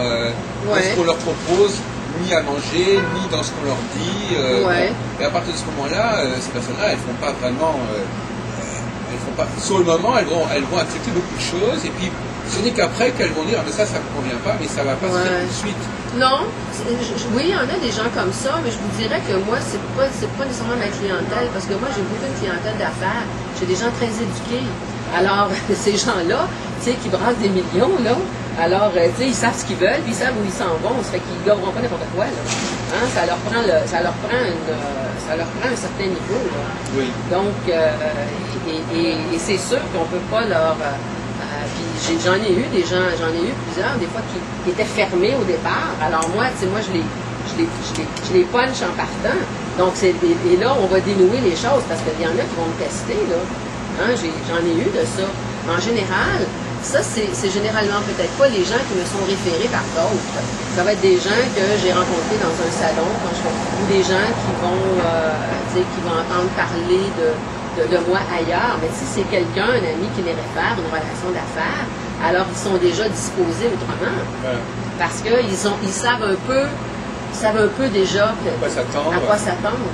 dans ce qu'on leur propose, ni à manger, ni dans ce qu'on leur dit. Et à partir de ce moment-là, ces personnes-là, elles font pas vraiment... sur le moment, elles vont accepter beaucoup de choses, et puis ce n'est qu'après qu'elles vont dire, ah, mais ça ne me convient pas, mais ça ne va pas se faire tout de suite.
Non, oui, il y en a des gens comme ça, mais je vous dirais que moi, c'est pas nécessairement ma clientèle, parce que moi, j'ai beaucoup une clientèle d'affaires. J'ai des gens très éduqués. Alors, ces gens-là, tu sais, qui brassent des millions, là, alors, tu sais, ils savent ce qu'ils veulent, puis ils savent où ils s'en vont, ça fait qu'ils ne gaveront pas n'importe quoi, là. Hein, ça leur prend un certain niveau, là.
Oui.
Donc, et c'est sûr qu'on ne peut pas leur... puis j'en ai eu plusieurs, des fois, qui étaient fermés au départ. Alors moi, tu sais, moi, je les punch en partant. Donc, et là, on va dénouer les choses, parce qu'il y en a qui vont me tester, là. Hein, j'en ai eu de ça. En général, ça, c'est généralement peut-être pas les gens qui me sont référés par d'autres. Ça va être des gens que j'ai rencontrés dans un salon, ou des gens qui vont entendre parler de moi ailleurs. Mais si c'est quelqu'un, un ami qui les réfère, une relation d'affaires, alors ils sont déjà disposés autrement.
Ouais.
Parce qu'ils savent un peu déjà à quoi s'attendre.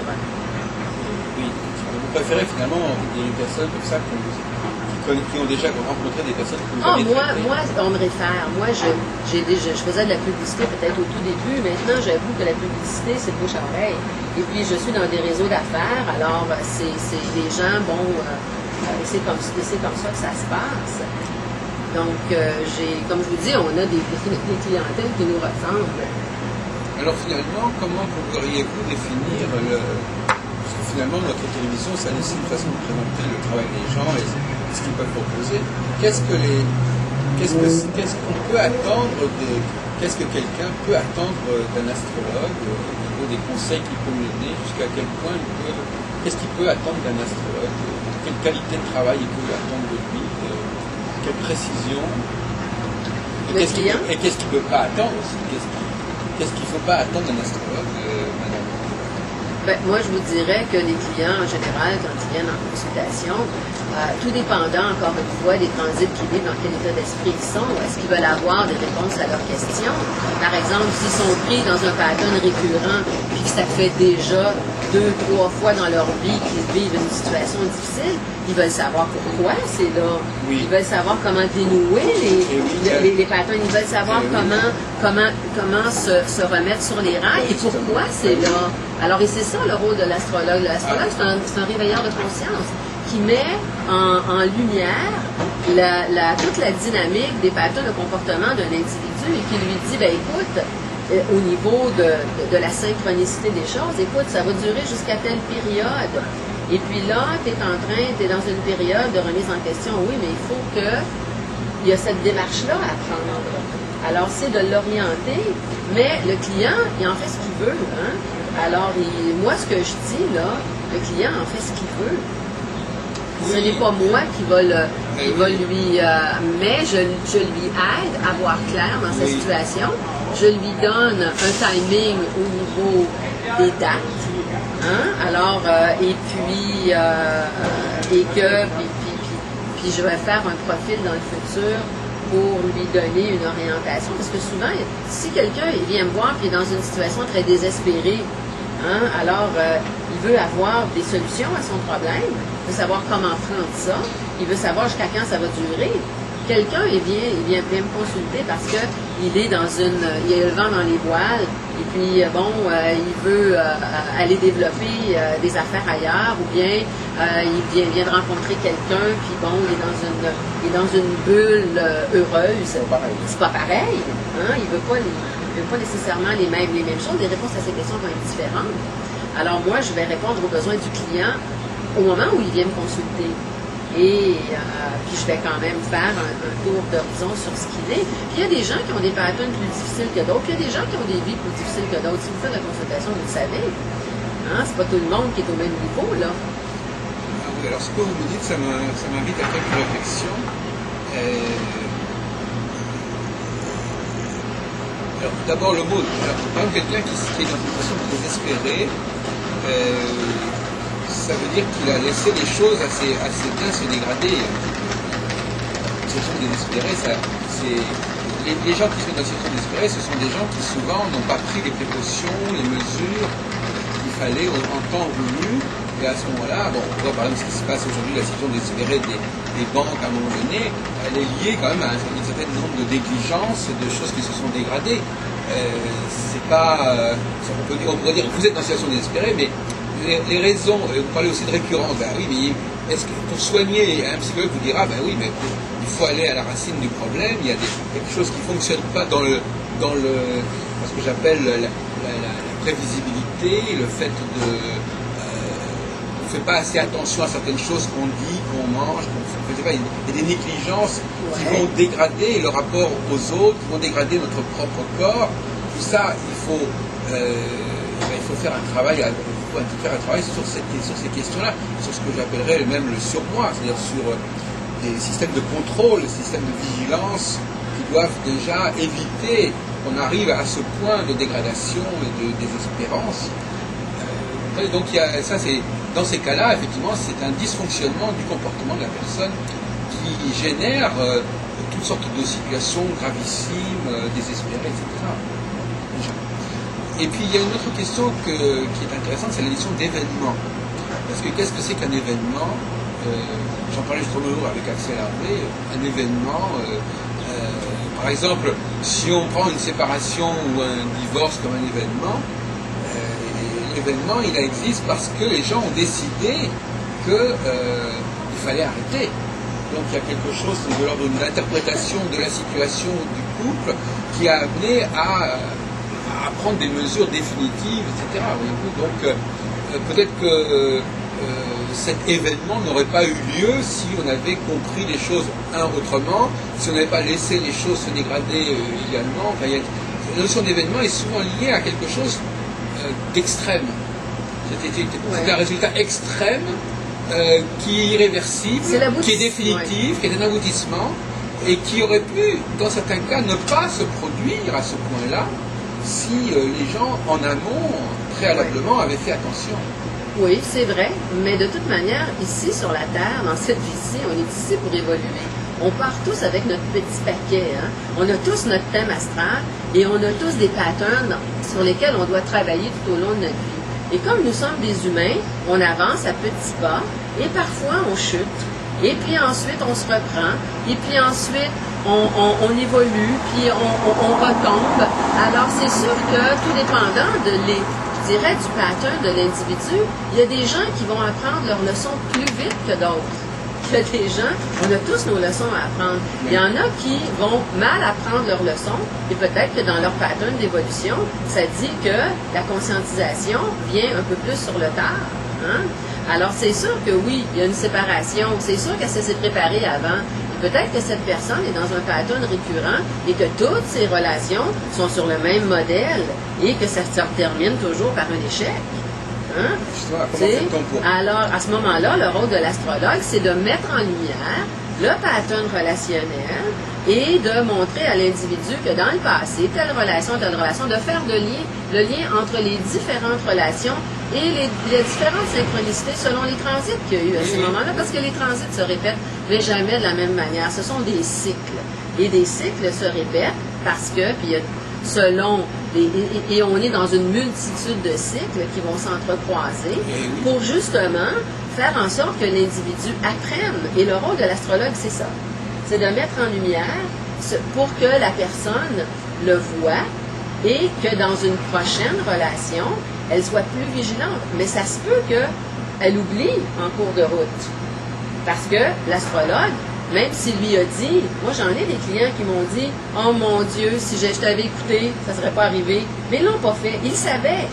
Oui. Vous préférez finalement des personnes comme ça qui ont déjà rencontré des personnes que vous avez traitées?
Moi, on me réfère. Moi, je faisais de la publicité peut-être au tout début. Maintenant, j'avoue que la publicité, c'est bouche à oreille. Et puis, je suis dans des réseaux d'affaires. Alors, c'est des gens, c'est comme ça que ça se passe. Donc, comme je vous dis, on a des clientèles qui nous ressemblent.
Alors, finalement, comment pourriez-vous définir parce que finalement, notre télévision, ça laisse une façon de présenter le travail des gens et ce qu'ils peuvent proposer. Qu'est-ce que quelqu'un peut attendre d'un astrologue au niveau des conseils qu'il peut lui donner, jusqu'à quel point qu'est-ce qu'il peut attendre d'un astrologue, quelle qualité de travail il peut attendre de lui, quelle précision, et qu'est-ce qu'il ne peut pas attendre aussi, qu'est-ce qu'il ne faut pas attendre d'un astrologue, madame?
Moi, je vous dirais que les clients, en général, quand ils viennent en consultation, tout dépendant, encore une fois, des transits qu'ils vivent, dans quel état d'esprit ils sont, est-ce qu'ils veulent avoir des réponses à leurs questions? Par exemple, s'ils sont pris dans un pattern récurrent, puis que ça fait déjà 2-3 fois dans leur vie qu'ils vivent une situation difficile, ils veulent savoir pourquoi c'est là.
Oui.
Ils veulent savoir comment dénouer les patterns. Ils veulent savoir comment se remettre sur les rails et pourquoi c'est là. Alors, et c'est ça le rôle de l'astrologue. L'astrologue, c'est un réveilleur de conscience qui met en lumière toute la dynamique des patterns de comportement d'un individu et qui lui dit, écoute, au niveau de la synchronicité des choses, écoute, ça va durer jusqu'à telle période. Et puis là, tu es dans une période de remise en question. Oui, mais il faut il y a cette démarche-là à prendre. Alors, c'est de l'orienter, mais le client, il en fait ce qu'il veut. Hein? Alors, moi, ce que je dis, là, le client en fait ce qu'il veut. Ce n'est pas moi qui va lui... mais je lui aide à voir clair dans sa situation. Je lui donne un timing au niveau des dates. Hein? Alors, puis je vais faire un profil dans le futur pour lui donner une orientation. Parce que souvent, si quelqu'un vient me voir et est dans une situation très désespérée, Hein? Alors, il veut avoir des solutions à son problème, il veut savoir comment prendre ça, il veut savoir jusqu'à quand ça va durer. Quelqu'un, il vient me consulter parce que il est dans il a le vent dans les voiles, et puis il veut aller développer des affaires ailleurs, ou bien il vient de rencontrer quelqu'un, puis il est dans une bulle heureuse. C'est pas pareil. Hein? Il veut pas nécessairement les mêmes choses. Les réponses à ces questions vont être différentes. Alors moi, je vais répondre aux besoins du client au moment où il vient me consulter. Et puis je vais quand même faire un tour d'horizon sur ce qu'il est. Puis il y a des gens qui ont des patterns plus difficiles que d'autres, puis il y a des gens qui ont des vies plus difficiles que d'autres. Si vous faites la consultation, vous le savez. Hein? C'est pas tout le monde qui est au même niveau, là.
Ah oui, alors ce que vous me dites, ça m'invite à faire une réflexion. Alors d'abord le mot, par exemple quelqu'un qui est dans une position désespérée, ça veut dire qu'il a laissé les choses assez bien se dégrader. Une situation désespérée, les gens qui sont dans une situation désespérée, ce sont des gens qui souvent n'ont pas pris les précautions, les mesures qu'il fallait en temps voulu. Et à ce moment-là, on voit par exemple ce qui se passe aujourd'hui, la situation désespérée des banques à un moment donné, elle est liée quand même à un certain nombre de négligences, de choses qui se sont dégradées. C'est pas, on pourrait dire que vous êtes dans une situation désespérée, mais les raisons, vous parlez aussi de récurrence, ben oui, mais est-ce que pour soigner, un psychologue vous dira, ben oui, mais il faut aller à la racine du problème, il y a quelque chose qui ne fonctionne pas dans ce que j'appelle la prévisibilité, le fait de... on ne fait pas assez attention à certaines choses qu'on dit, qu'on mange, il y a des négligences qui vont dégrader le rapport aux autres, qui vont dégrader notre propre corps. Tout ça, il faut faire un travail sur ces questions-là, sur ce que j'appellerais même le surmoi, c'est-à-dire sur des systèmes de contrôle, des systèmes de vigilance qui doivent déjà éviter qu'on arrive à ce point de dégradation et de désespérance. Donc dans ces cas-là, effectivement, c'est un dysfonctionnement du comportement de la personne qui génère toutes sortes de situations gravissimes, désespérées, etc. Et puis il y a une autre question qui est intéressante, c'est la notion d'événement. Parce que qu'est-ce que c'est qu'un événement? J'en parlais justement avec Axel Harvey. Un événement, par exemple, si on prend une séparation ou un divorce comme un événement, l'événement il existe parce que les gens ont décidé qu'il fallait arrêter. Donc il y a quelque chose de l'ordre d'une interprétation de la situation du couple qui a amené à prendre des mesures définitives, etc. Donc peut-être que cet événement n'aurait pas eu lieu si on avait compris les choses autrement, si on n'avait pas laissé les choses se dégrader également. Enfin, la notion d'événement est souvent liée à quelque chose d'extrême. C'est un résultat extrême qui est irréversible, qui est définitif, qui est un aboutissement, et qui aurait pu, dans certains cas, ne pas se produire à ce point-là si les gens en amont, préalablement, avaient fait attention.
Oui, c'est vrai, mais de toute manière, ici sur la Terre, dans cette vie-ci, on est ici pour évoluer. On part tous avec notre petit paquet. Hein? On a tous notre thème astral et on a tous des patterns sur lesquels on doit travailler tout au long de notre vie. Et comme nous sommes des humains, on avance à petits pas et parfois on chute. Et puis ensuite, on se reprend. Et puis ensuite, on évolue, puis on retombe. Alors, c'est sûr que tout dépendant du pattern de l'individu, il y a des gens qui vont apprendre leurs leçons plus vite que d'autres. Il y a des gens, on a tous nos leçons à apprendre. Il y en a qui vont mal apprendre leurs leçons, et peut-être que dans leur pattern d'évolution, ça dit que la conscientisation vient un peu plus sur le tard. Hein? Alors, c'est sûr que oui, il y a une séparation. C'est sûr qu'elle s'est préparée avant. Et peut-être que cette personne est dans un pattern récurrent et que toutes ses relations sont sur le même modèle et que ça se termine toujours par un échec. Hein? Alors, à ce moment-là, le rôle de l'astrologue, c'est de mettre en lumière le pattern relationnel et de montrer à l'individu que dans le passé, telle relation, de faire le lien entre les différentes relations et les différentes synchronicités selon les transits qu'il y a eu à ce moment-là, parce que les transits se répètent, mais jamais de la même manière. Ce sont des cycles. Et des cycles se répètent parce que, puis selon et on est dans une multitude de cycles qui vont s'entrecroiser pour justement faire en sorte que l'individu apprenne. Et le rôle de l'astrologue, c'est ça. C'est de mettre en lumière pour que la personne le voit et que dans une prochaine relation, elle soit plus vigilante. Mais ça se peut qu'elle oublie en cours de route. Parce que l'astrologue, même s'il lui a dit, moi j'en ai des clients qui m'ont dit, oh mon Dieu, si je t'avais écouté, ça ne serait pas arrivé. Mais ils ne l'ont pas fait. Ils savaient.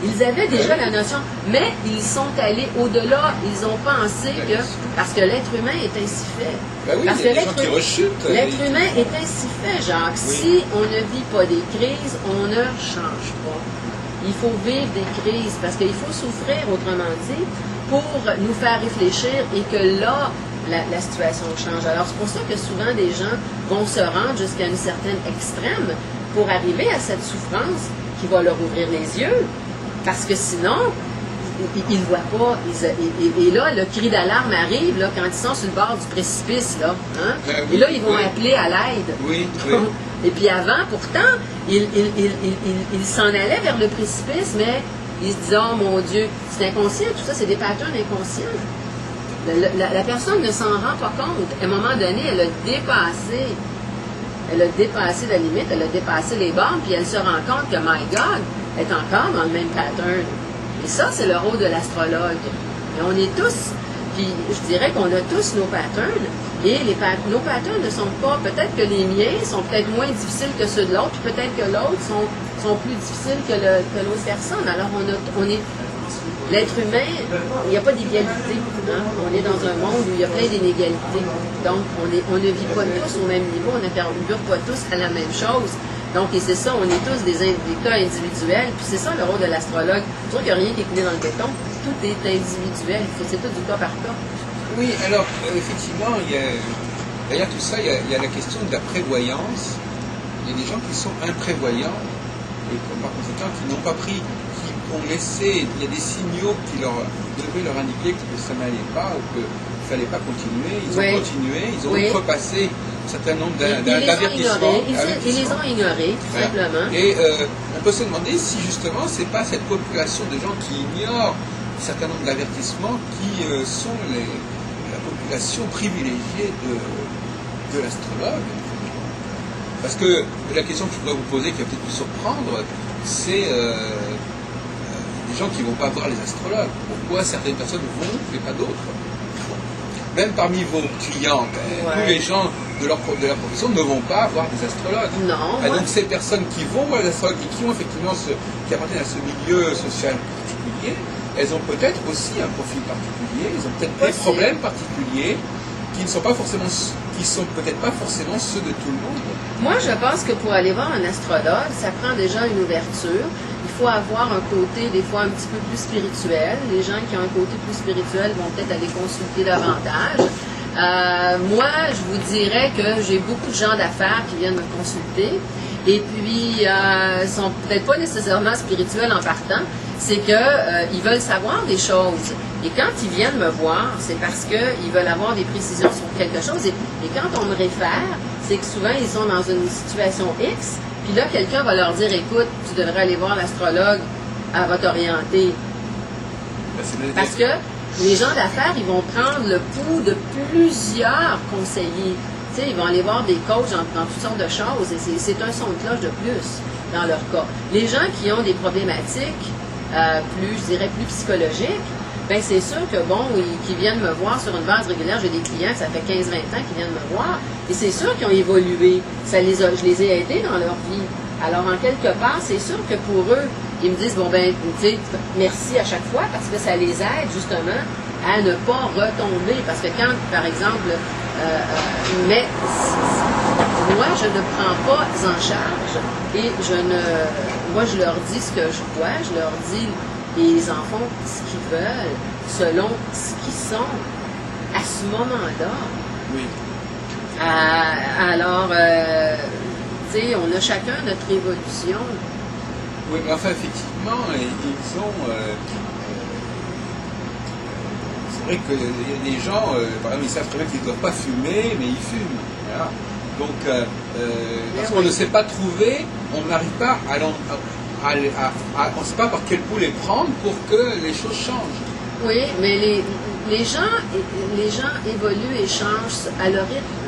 Ils avaient déjà la notion, mais ils sont allés au-delà. Ils ont pensé que, parce que l'être humain est ainsi fait.
Ben oui,
parce
il y a
que
des gens qui rechutent.
L'être humain est ainsi fait, Jacques. Oui. Si on ne vit pas des crises, on ne change pas. Il faut vivre des crises, parce qu'il faut souffrir, autrement dit, pour nous faire réfléchir et que là, la situation change. Alors, c'est pour ça que souvent des gens vont se rendre jusqu'à une certaine extrême pour arriver à cette souffrance qui va leur ouvrir les yeux. Parce que sinon, ils ne voient pas. Et là, le cri d'alarme arrive là, quand ils sont sur le bord du précipice. Là, hein?
Oui,
et là, ils vont appeler à l'aide.
Oui,
Et puis avant, pourtant, ils s'en allaient vers le précipice, mais ils se disaient, oh mon Dieu, c'est inconscient, tout ça, c'est des patterns inconscients. La personne ne s'en rend pas compte. À un moment donné, elle a dépassé la limite, elle a dépassé les bornes, puis elle se rend compte que, my God, elle est encore dans le même pattern. Et ça, c'est le rôle de l'astrologue. Et on est tous, puis je dirais qu'on a tous nos patterns, et nos patterns ne sont pas, peut-être que les miens sont peut-être moins difficiles que ceux de l'autre, puis peut-être que l'autre sont plus difficiles que l'autre personne. Alors, on est l'être humain, il n'y a pas d'égalité. Hein? On est dans un monde où il y a plein d'inégalités. Donc, on ne vit pas tous au même niveau, on ne vit pas tous à la même chose. Donc, et c'est ça, on est tous des cas individuels, puis c'est ça le rôle de l'astrologue. Je trouve qu'il n'y a rien qui est coulé dans le béton. Tout est individuel, c'est tout du cas par cas.
Oui, alors, effectivement, derrière tout ça, il y a la question de la prévoyance. Il y a des gens qui sont imprévoyants, et par conséquent, qui n'ont pas pris, qui ont laissé, il y a des signaux qui devaient leur indiquer que ça n'allait pas, ou qu'il ne fallait pas continuer. Ils ont continué, ils ont outrepassé un certain nombre d'avertissements.
Ils les ont ignorés, tout simplement.
Et on peut se demander si justement c'est pas cette population de gens qui ignorent un certain nombre d'avertissements qui sont la population privilégiée de l'astrologue. Parce que la question que je voudrais vous poser, qui va peut-être vous surprendre, c'est des gens qui ne vont pas voir les astrologues. Pourquoi certaines personnes vont, mais pas d'autres? Même parmi vos clients, tous les gens de leur profession ne vont pas voir des astrologues.
Non.
Et donc ces personnes qui vont voir des astrologues et qui ont effectivement qui appartiennent à ce milieu social particulier, elles ont peut-être aussi un profil particulier, elles ont peut-être des problèmes particuliers qui ne sont pas forcément, qui sont peut-être pas forcément ceux de tout le monde.
Moi, je pense que pour aller voir un astrologue, ça prend déjà une ouverture. Il faut avoir un côté, des fois, un petit peu plus spirituel. Les gens qui ont un côté plus spirituel vont peut-être aller consulter davantage. Moi, je vous dirais que j'ai beaucoup de gens d'affaires qui viennent me consulter. Et puis, ils sont peut-être pas nécessairement spirituels en partant. C'est qu'ils veulent savoir des choses. Et quand ils viennent me voir, c'est parce qu'ils veulent avoir des précisions sur quelque chose. Et quand on me réfère, c'est que souvent, ils sont dans une situation X. Puis là, quelqu'un va leur dire, écoute, tu devrais aller voir l'astrologue, elle va t'orienter. Parce que les gens d'affaires, ils vont prendre le pouls de plusieurs conseillers. Tu sais, ils vont aller voir des coachs dans toutes sortes de choses. Et c'est un son de cloche de plus dans leur cas. Les gens qui ont des problématiques plus, je dirais, plus psychologiques, ben c'est sûr que, bon, qui viennent me voir sur une base régulière, j'ai des clients, ça fait 15-20 ans qui viennent me voir, et c'est sûr qu'ils ont évolué. Je les ai aidés dans leur vie. Alors, en quelque part, c'est sûr que pour eux, ils me disent, bon, ben, tu sais, merci à chaque fois, parce que ça les aide, justement, à ne pas retomber. Parce que quand, par exemple, mais moi, je ne prends pas en charge, et moi, je leur dis ce que je vois, je leur dis, et ils en font ce qu'ils veulent, selon ce qu'ils sont, à ce moment-là.
Oui.
Alors, tu sais, on a chacun notre évolution.
Oui, mais enfin, effectivement, ils ont... c'est vrai que les gens, par exemple, ils savent très bien qu'ils ne doivent pas fumer, mais ils fument. Voilà. Donc, parce qu'on ne sait pas trouver, on n'arrive pas on ne sait pas par quelle bout les prendre pour que les choses changent.
Oui, mais les gens évoluent et changent à leur rythme.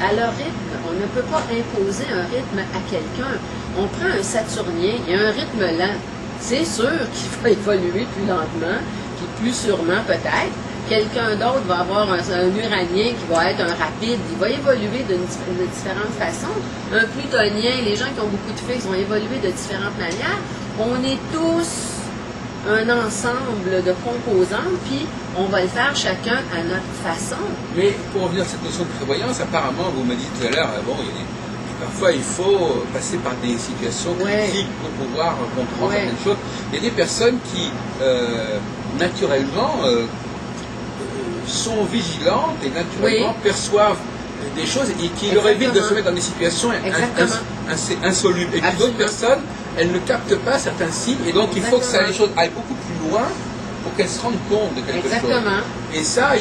À leur rythme. On ne peut pas imposer un rythme à quelqu'un. On prend un Saturnien, il y a un rythme lent. C'est sûr qu'il va évoluer plus lentement, puis plus sûrement peut-être. Quelqu'un d'autre va avoir un Uranien qui va être un rapide, il va évoluer de différentes façons. Un Plutonien, les gens qui ont beaucoup de fixes vont évoluer de différentes manières. On est tous un ensemble de composantes, puis on va le faire chacun à notre façon.
Mais pour revenir à cette notion de prévoyance, apparemment, vous me dites tout à l'heure, parfois il faut passer par des situations critiques pour pouvoir comprendre certaines choses. Il y a des personnes qui, naturellement, sont vigilantes et naturellement perçoivent des choses et qui leur évitent de se mettre dans des situations insolubles. Et puis d'autres personnes, elles ne captent pas certains signes et donc il faut que les choses aillent beaucoup plus loin pour qu'elles se rendent compte de quelque chose. Et ça,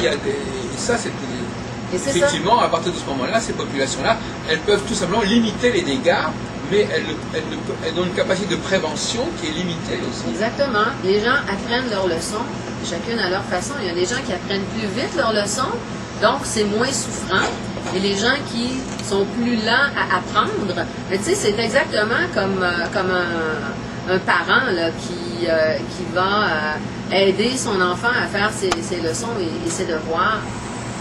effectivement, à partir de ce moment-là, ces populations-là, elles peuvent tout simplement limiter les dégâts, mais elles ont une capacité de prévention qui est limitée aussi.
Exactement. Les gens apprennent leurs leçons, chacune à leur façon. Il y a des gens qui apprennent plus vite leurs leçons, donc c'est moins souffrant. Et les gens qui sont plus lents à apprendre, mais tu sais, c'est exactement comme un parent là, qui va aider son enfant à faire ses leçons et ses devoirs.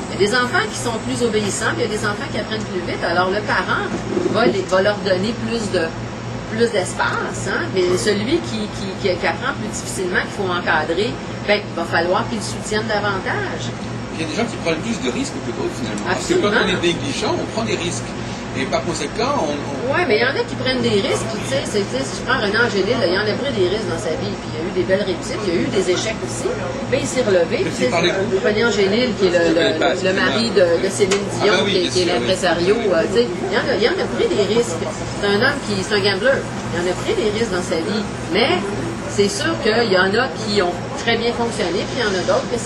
Il y a des enfants qui sont plus obéissants, puis il y a des enfants qui apprennent plus vite. Alors le parent va leur donner plus d'espace, hein? Mais celui qui apprend plus difficilement, qu'il faut encadrer, il va falloir qu'il le soutienne davantage.
Il y a des gens qui prennent plus de risques que d'autres finalement.
Absolument.
Parce que quand on est négligent, on prend des risques. Et par conséquent,
Oui, mais il y en a qui prennent des risques. Tu sais, si je prends René Angélil, il en a pris des risques dans sa vie. Puis il y a eu des belles réussites, il y a eu des échecs aussi. Mais il s'est relevé. René Angélil, qui est le mari de Céline Dion, qui est l'impresario, il en a pris des risques. C'est un homme c'est un gambler. Il en a pris des risques dans sa vie. Mais c'est sûr qu'il y en a qui ont très bien fonctionné, puis il y en a d'autres que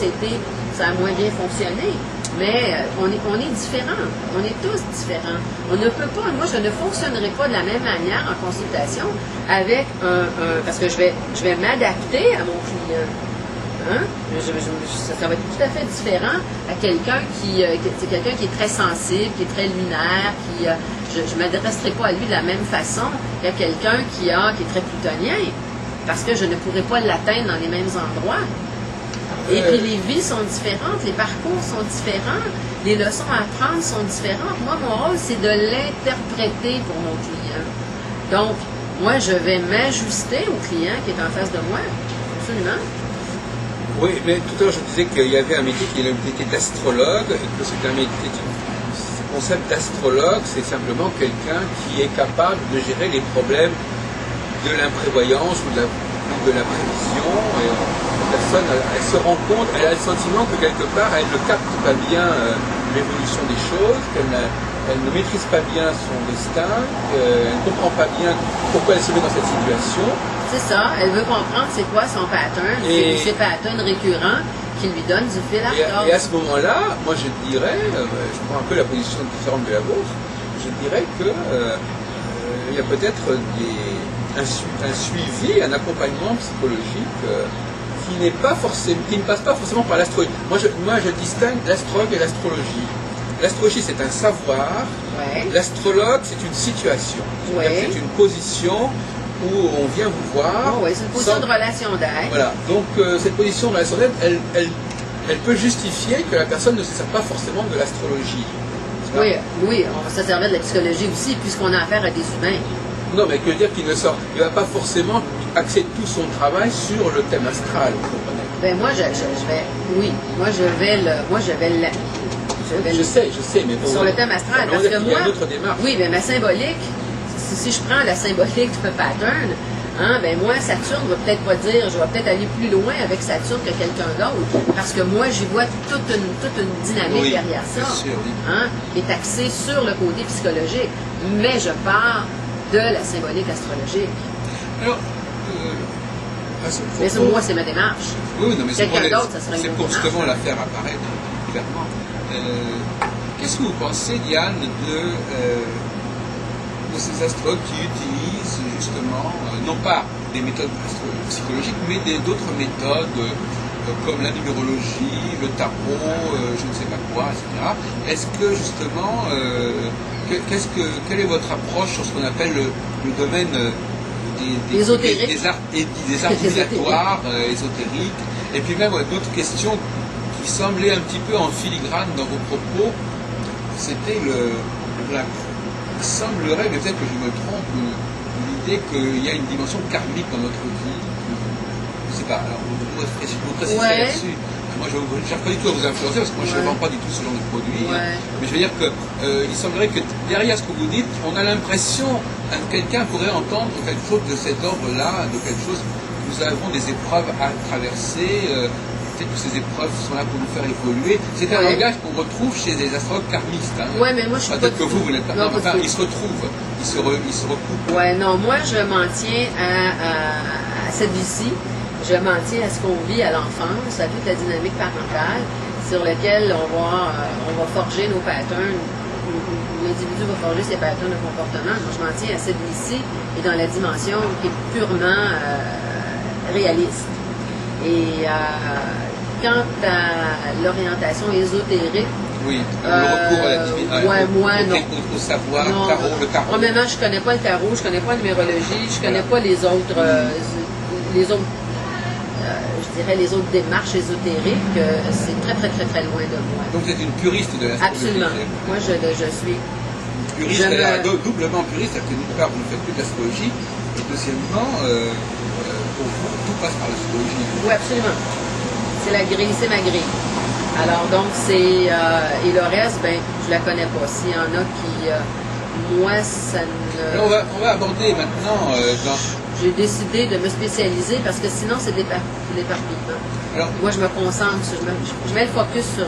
ça a moins bien fonctionné. Mais on est différents. On est tous différents. On ne peut pas, moi je ne fonctionnerai pas de la même manière en consultation avec parce que je vais m'adapter à mon client. Hein? Ça va être tout à fait différent à quelqu'un qui est très sensible, qui est très lunaire, je ne m'adresserai pas à lui de la même façon qu'à quelqu'un qui est très plutonien, parce que je ne pourrai pas l'atteindre dans les mêmes endroits. Et puis les vies sont différentes, les parcours sont différents, les leçons à apprendre sont différentes. Moi, mon rôle, c'est de l'interpréter pour mon client. Donc, moi, je vais m'ajuster au client qui est en face de moi. Absolument.
Oui, mais tout à l'heure, je disais qu'il y avait un métier qui est le métier d'astrologue, et que c'est un métier, ce concept d'astrologue, c'est simplement quelqu'un qui est capable de gérer les problèmes de l'imprévoyance ou de la prévision. Et la personne, elle se rend compte, elle a le sentiment que quelque part, elle ne capte pas bien l'évolution des choses, qu'elle ne maîtrise pas bien son destin, qu'elle ne comprend pas bien pourquoi elle se met dans cette situation.
C'est ça, elle veut comprendre c'est quoi son pattern, ses patterns récurrents qui lui donnent du fil à retordre.
Et à ce moment-là, moi je dirais, je prends un peu la position différente de la vôtre, je dirais que il y a peut-être un suivi, un accompagnement psychologique qui ne passe pas forcément par l'astrologie. Moi je distingue l'astrologue et l'astrologie. L'astrologie c'est un savoir, l'astrologue c'est une situation, c'est une position où on vient vous voir.
C'est une position de relation d'aide.
Voilà, donc cette position de relation d'aide, elle peut justifier que la personne ne se sert pas forcément de l'astrologie.
Oui, on se servait de la psychologie aussi, puisqu'on a affaire à des humains.
Non, mais que dire qu'il ne va pas forcément axer tout son travail sur le thème astral, vous comprenez?
Moi, je sais, mais bon, sur le thème astral, parce que moi,
il y a une autre démarche.
Oui, mais ma symbolique, si je prends la symbolique d'un pattern, moi, Saturne va peut-être pas dire, je vais peut-être aller plus loin avec Saturne que quelqu'un d'autre, parce que moi, j'y vois toute une dynamique derrière ça,
sûr, oui.
Qui est axée sur le côté psychologique, mais je pars de la symbolique astrologique.
Alors,
mais moi, c'est ma démarche.
Oui, non, mais
quelqu'un d'autre, ça serait
c'est pour justement la faire apparaître clairement. Qu'est-ce que vous pensez, Diane, de ces astrologues qui utilisent justement, non pas des méthodes psychologiques, mais d'autres méthodes comme la numérologie, le tarot, je ne sais pas quoi, etc. Est-ce que justement, quelle est votre approche sur ce qu'on appelle le domaine des arts divinatoires, ésotériques, et puis même d'autres questions qui semblaient un petit peu en filigrane dans vos propos? C'était il semblerait, mais peut-être que je me trompe, l'idée qu'il y a une dimension karmique dans notre vie. Je ne sais pas, alors vous précisez là-dessus. Moi, je ne cherche pas du tout à vous influencer parce que moi, je ne vends pas du tout ce genre de produit. Mais je veux dire qu'il semblerait que derrière ce que vous dites, on a l'impression que quelqu'un pourrait entendre quelque chose de cet ordre-là, de quelque chose. Nous avons des épreuves à traverser. Peut-être que ces épreuves sont là pour nous faire évoluer. C'est un langage qu'on retrouve chez des astrologues karmistes. Hein.
Ouais, mais moi, je suis
peut-être que vous n'êtes pas. Non, enfin, ils se retrouvent, ils se recoupent.
Ouais, non, moi, je m'en tiens à cette vie-ci. Je m'en tiens à ce qu'on vit à l'enfance, à toute la dynamique parentale sur laquelle on va forger nos patterns. L'individu va forger ses patterns de comportement. Moi, je m'en tiens à cette vie-ci et dans la dimension qui est purement réaliste. Et quant à l'orientation ésotérique,
oui, le recours au savoir,
non,
le tarot.
Premièrement, je ne connais pas le tarot, je ne connais pas la numérologie, je ne connais pas les autres je dirais les autres démarches ésotériques, c'est très très très très loin de moi.
Donc vous êtes une puriste de l'astrologie?
Absolument. Moi je suis.
Puriste, doublement puriste, c'est-à-dire que d'une part vous ne faites plus de l'astrologie, et deuxièmement, pour vous, tout passe par l'astrologie.
Oui, absolument. C'est la grille, c'est ma grille. Alors donc c'est. Et le reste, ben, je la connais pas. S'il y en a qui. Moi, ça ne.
Alors on va aborder maintenant
J'ai décidé de me spécialiser parce que sinon c'est l'éparpillement. Moi je me concentre, je mets le focus sur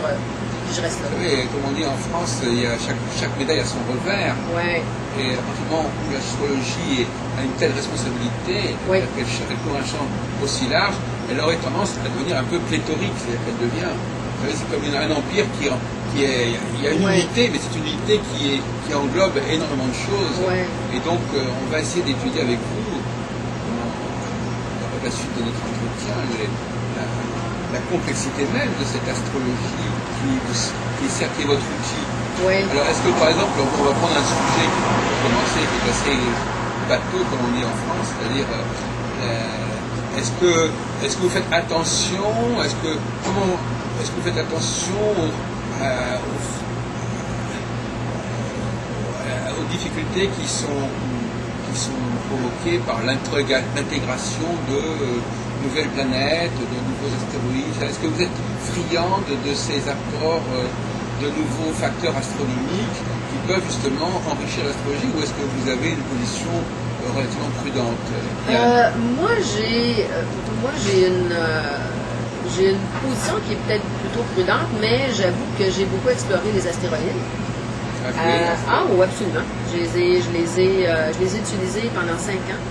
je reste là.
Vous savez, comme on dit en France, il y a chaque médaille a son revers.
Ouais.
Et à partir du moment où l'astrologie a une telle responsabilité, qu'elle couvre un champ aussi large, elle aurait tendance à devenir un peu pléthorique, c'est-à-dire qu'elle devient. Vous savez, c'est comme un empire il y a une unité, mais c'est une unité qui englobe énormément de choses. Et donc, on va essayer d'étudier avec vous, dans la suite de notre entretien, la complexité même de cette astrologie qui est votre outil. Alors, est-ce que, par exemple, on va prendre un sujet qui peut commencer, qui est assez bateau, comme on dit en France, c'est-à-dire, est-ce que vous faites attention, est-ce que vous faites attention aux difficultés qui sont provoquées par l'intégration de nouvelles planètes, de nouveaux astéroïdes? Est-ce que vous êtes friand de ces apports de nouveaux facteurs astronomiques qui peuvent justement enrichir l'astrologie, ou est-ce que vous avez une position relativement prudente?
Moi, j'ai une position qui est peut-être plutôt prudente, mais j'avoue que j'ai beaucoup exploré les astéroïdes. Oui, absolument. Je les ai utilisés pendant 5 ans.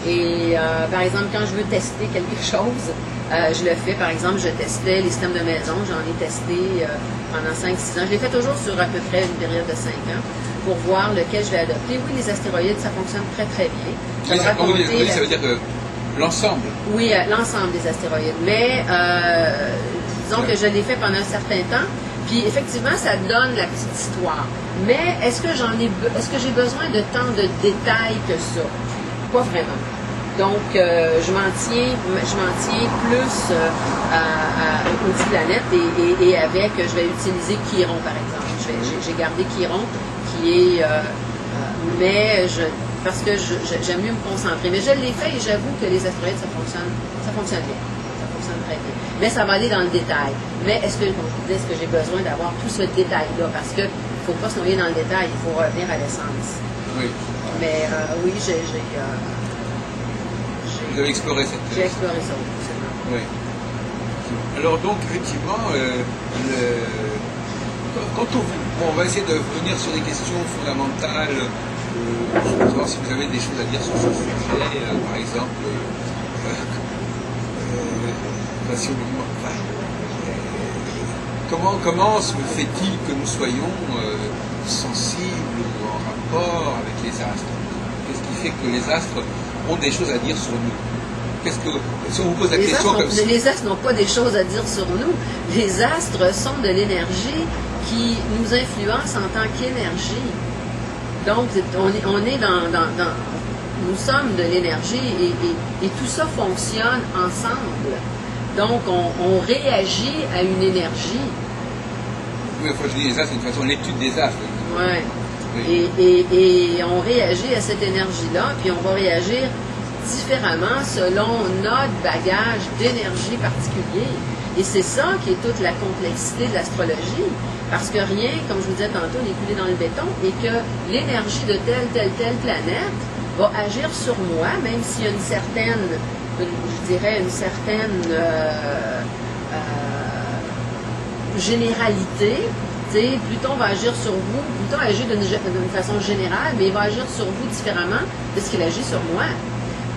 Et par exemple, quand je veux tester quelque chose, je le fais. Par exemple, je testais les systèmes de maison. J'en ai testé pendant 5-6 ans. Je l'ai fait toujours sur à peu près une période de 5 ans pour voir lequel je vais adopter. Oui, les astéroïdes, ça fonctionne très très bien.
Ça veut dire que l'ensemble? Oui,
l'ensemble des astéroïdes. Mais disons que je l'ai fait pendant un certain temps. Puis effectivement, ça donne la petite histoire. Mais est-ce que j'ai besoin de tant de détails que ça? Pas vraiment. Donc, je m'en tiens plus aux 10 planètes et avec, je vais utiliser Chiron, par exemple. J'ai gardé Chiron, qui est... parce que j'aime mieux me concentrer. Mais je l'ai fait et j'avoue que les astéroïdes, ça fonctionne bien. Ça fonctionne très bien. Mais ça va aller dans le détail. Mais est-ce que j'ai besoin d'avoir tout ce détail-là? Parce qu'il ne faut pas se noyer dans le détail, il faut revenir à l'essence.
Oui.
Mais oui,
vous avez exploré cette...
J'ai exploré ça, absolument.
Oui. Alors donc, effectivement, on va essayer de venir sur des questions fondamentales. Je veux savoir si vous avez des choses à dire sur ce sujet, par exemple, Comment se fait-il que nous soyons sensibles ou en rapport avec les astres? Qu'est-ce qui fait que les astres ont des choses à dire sur nous? Si on vous pose la question comme ça...
Les astres n'ont pas des choses à dire sur nous. Les astres sont de l'énergie qui nous influence en tant qu'énergie. Donc, nous sommes de l'énergie et tout ça fonctionne ensemble. Donc, on réagit à une énergie.
Oui, quand je dis les astres, c'est de toute façon l'étude des astres.
Ouais.
Oui.
Et on réagit à cette énergie-là, puis on va réagir différemment selon notre bagage d'énergie particulier. Et c'est ça qui est toute la complexité de l'astrologie, parce que rien, comme je vous disais tantôt, n'est coulé dans le béton, et que l'énergie de telle planète va agir sur moi, même s'il y a une certaine généralité. Pluton va agir sur vous, Pluton agit d'une façon générale, mais il va agir sur vous différemment de ce qu'il agit sur moi.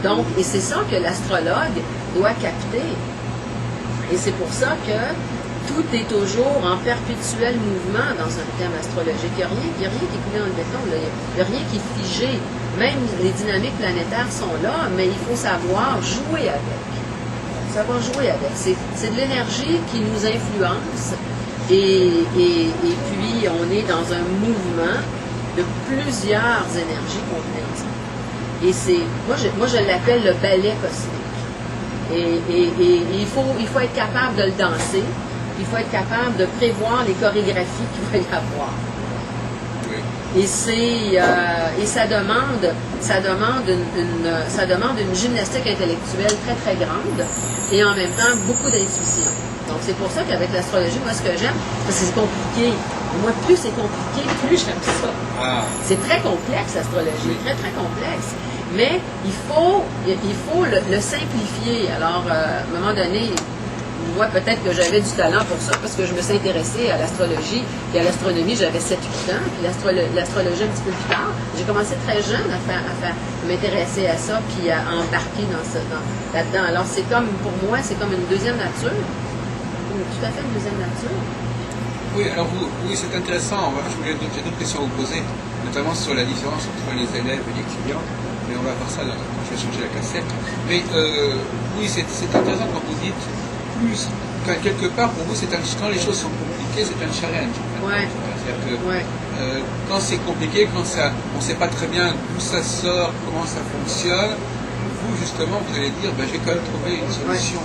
Donc, et c'est ça que l'astrologue doit capter. Et c'est pour ça que tout est toujours en perpétuel mouvement dans un terme astrologique. Il n'y a rien qui est coulé dans le béton, là. Il n'y a rien qui est figé. Même les dynamiques planétaires sont là, mais il faut savoir jouer avec. C'est de l'énergie qui nous influence. Et puis, on est dans un mouvement de plusieurs énergies combinées ensemble. Et moi je l'appelle le ballet cosmique. Et il faut être capable de le danser. Il faut être capable de prévoir les chorégraphies qu'il va y avoir. Et ça demande une gymnastique intellectuelle très très grande et en même temps beaucoup d'intuition. Donc c'est pour ça qu'avec l'astrologie, moi ce que j'aime, parce que c'est compliqué. Moi plus c'est compliqué, plus j'aime ça. Ah. C'est très complexe l'astrologie, très très complexe. Mais il faut le simplifier. Alors à un moment donné, moi, peut-être que j'avais du talent pour ça, parce que je me suis intéressée à l'astrologie et à l'astronomie, j'avais 7-8 ans, puis l'astrologie un petit peu plus tard. J'ai commencé très jeune à m'intéresser à ça, puis à embarquer là-dedans. Alors, c'est comme, pour moi, c'est comme une deuxième nature, tout à fait une deuxième nature.
Oui, alors oui, c'est intéressant. J'ai d'autres questions à vous poser, notamment sur la différence entre les élèves et les clients, mais on va voir ça quand je vais changer la cassette. Mais oui, c'est intéressant quand vous dites quelque part, pour vous, quand les choses sont compliquées, c'est un challenge.
Ouais.
C'est-à-dire que quand c'est compliqué, quand on ne sait pas très bien d'où ça sort, comment ça fonctionne, vous, justement, vous allez dire, j'ai quand même trouvé une solution.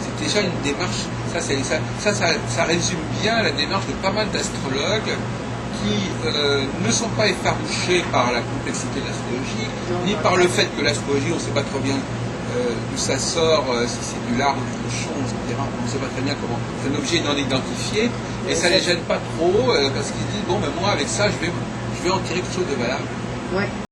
C'est déjà une démarche, ça résume bien la démarche de pas mal d'astrologues qui ne sont pas effarouchés par la complexité de l'astrologie, ni par le fait que l'astrologie, on ne sait pas trop bien d'où ça sort, si c'est du lard ou du cochon, etc. On ne sait pas très bien comment. C'est un objet non identifié et ça ne les gêne pas trop parce qu'ils disent moi avec ça je vais en tirer quelque chose de valable.
Ouais.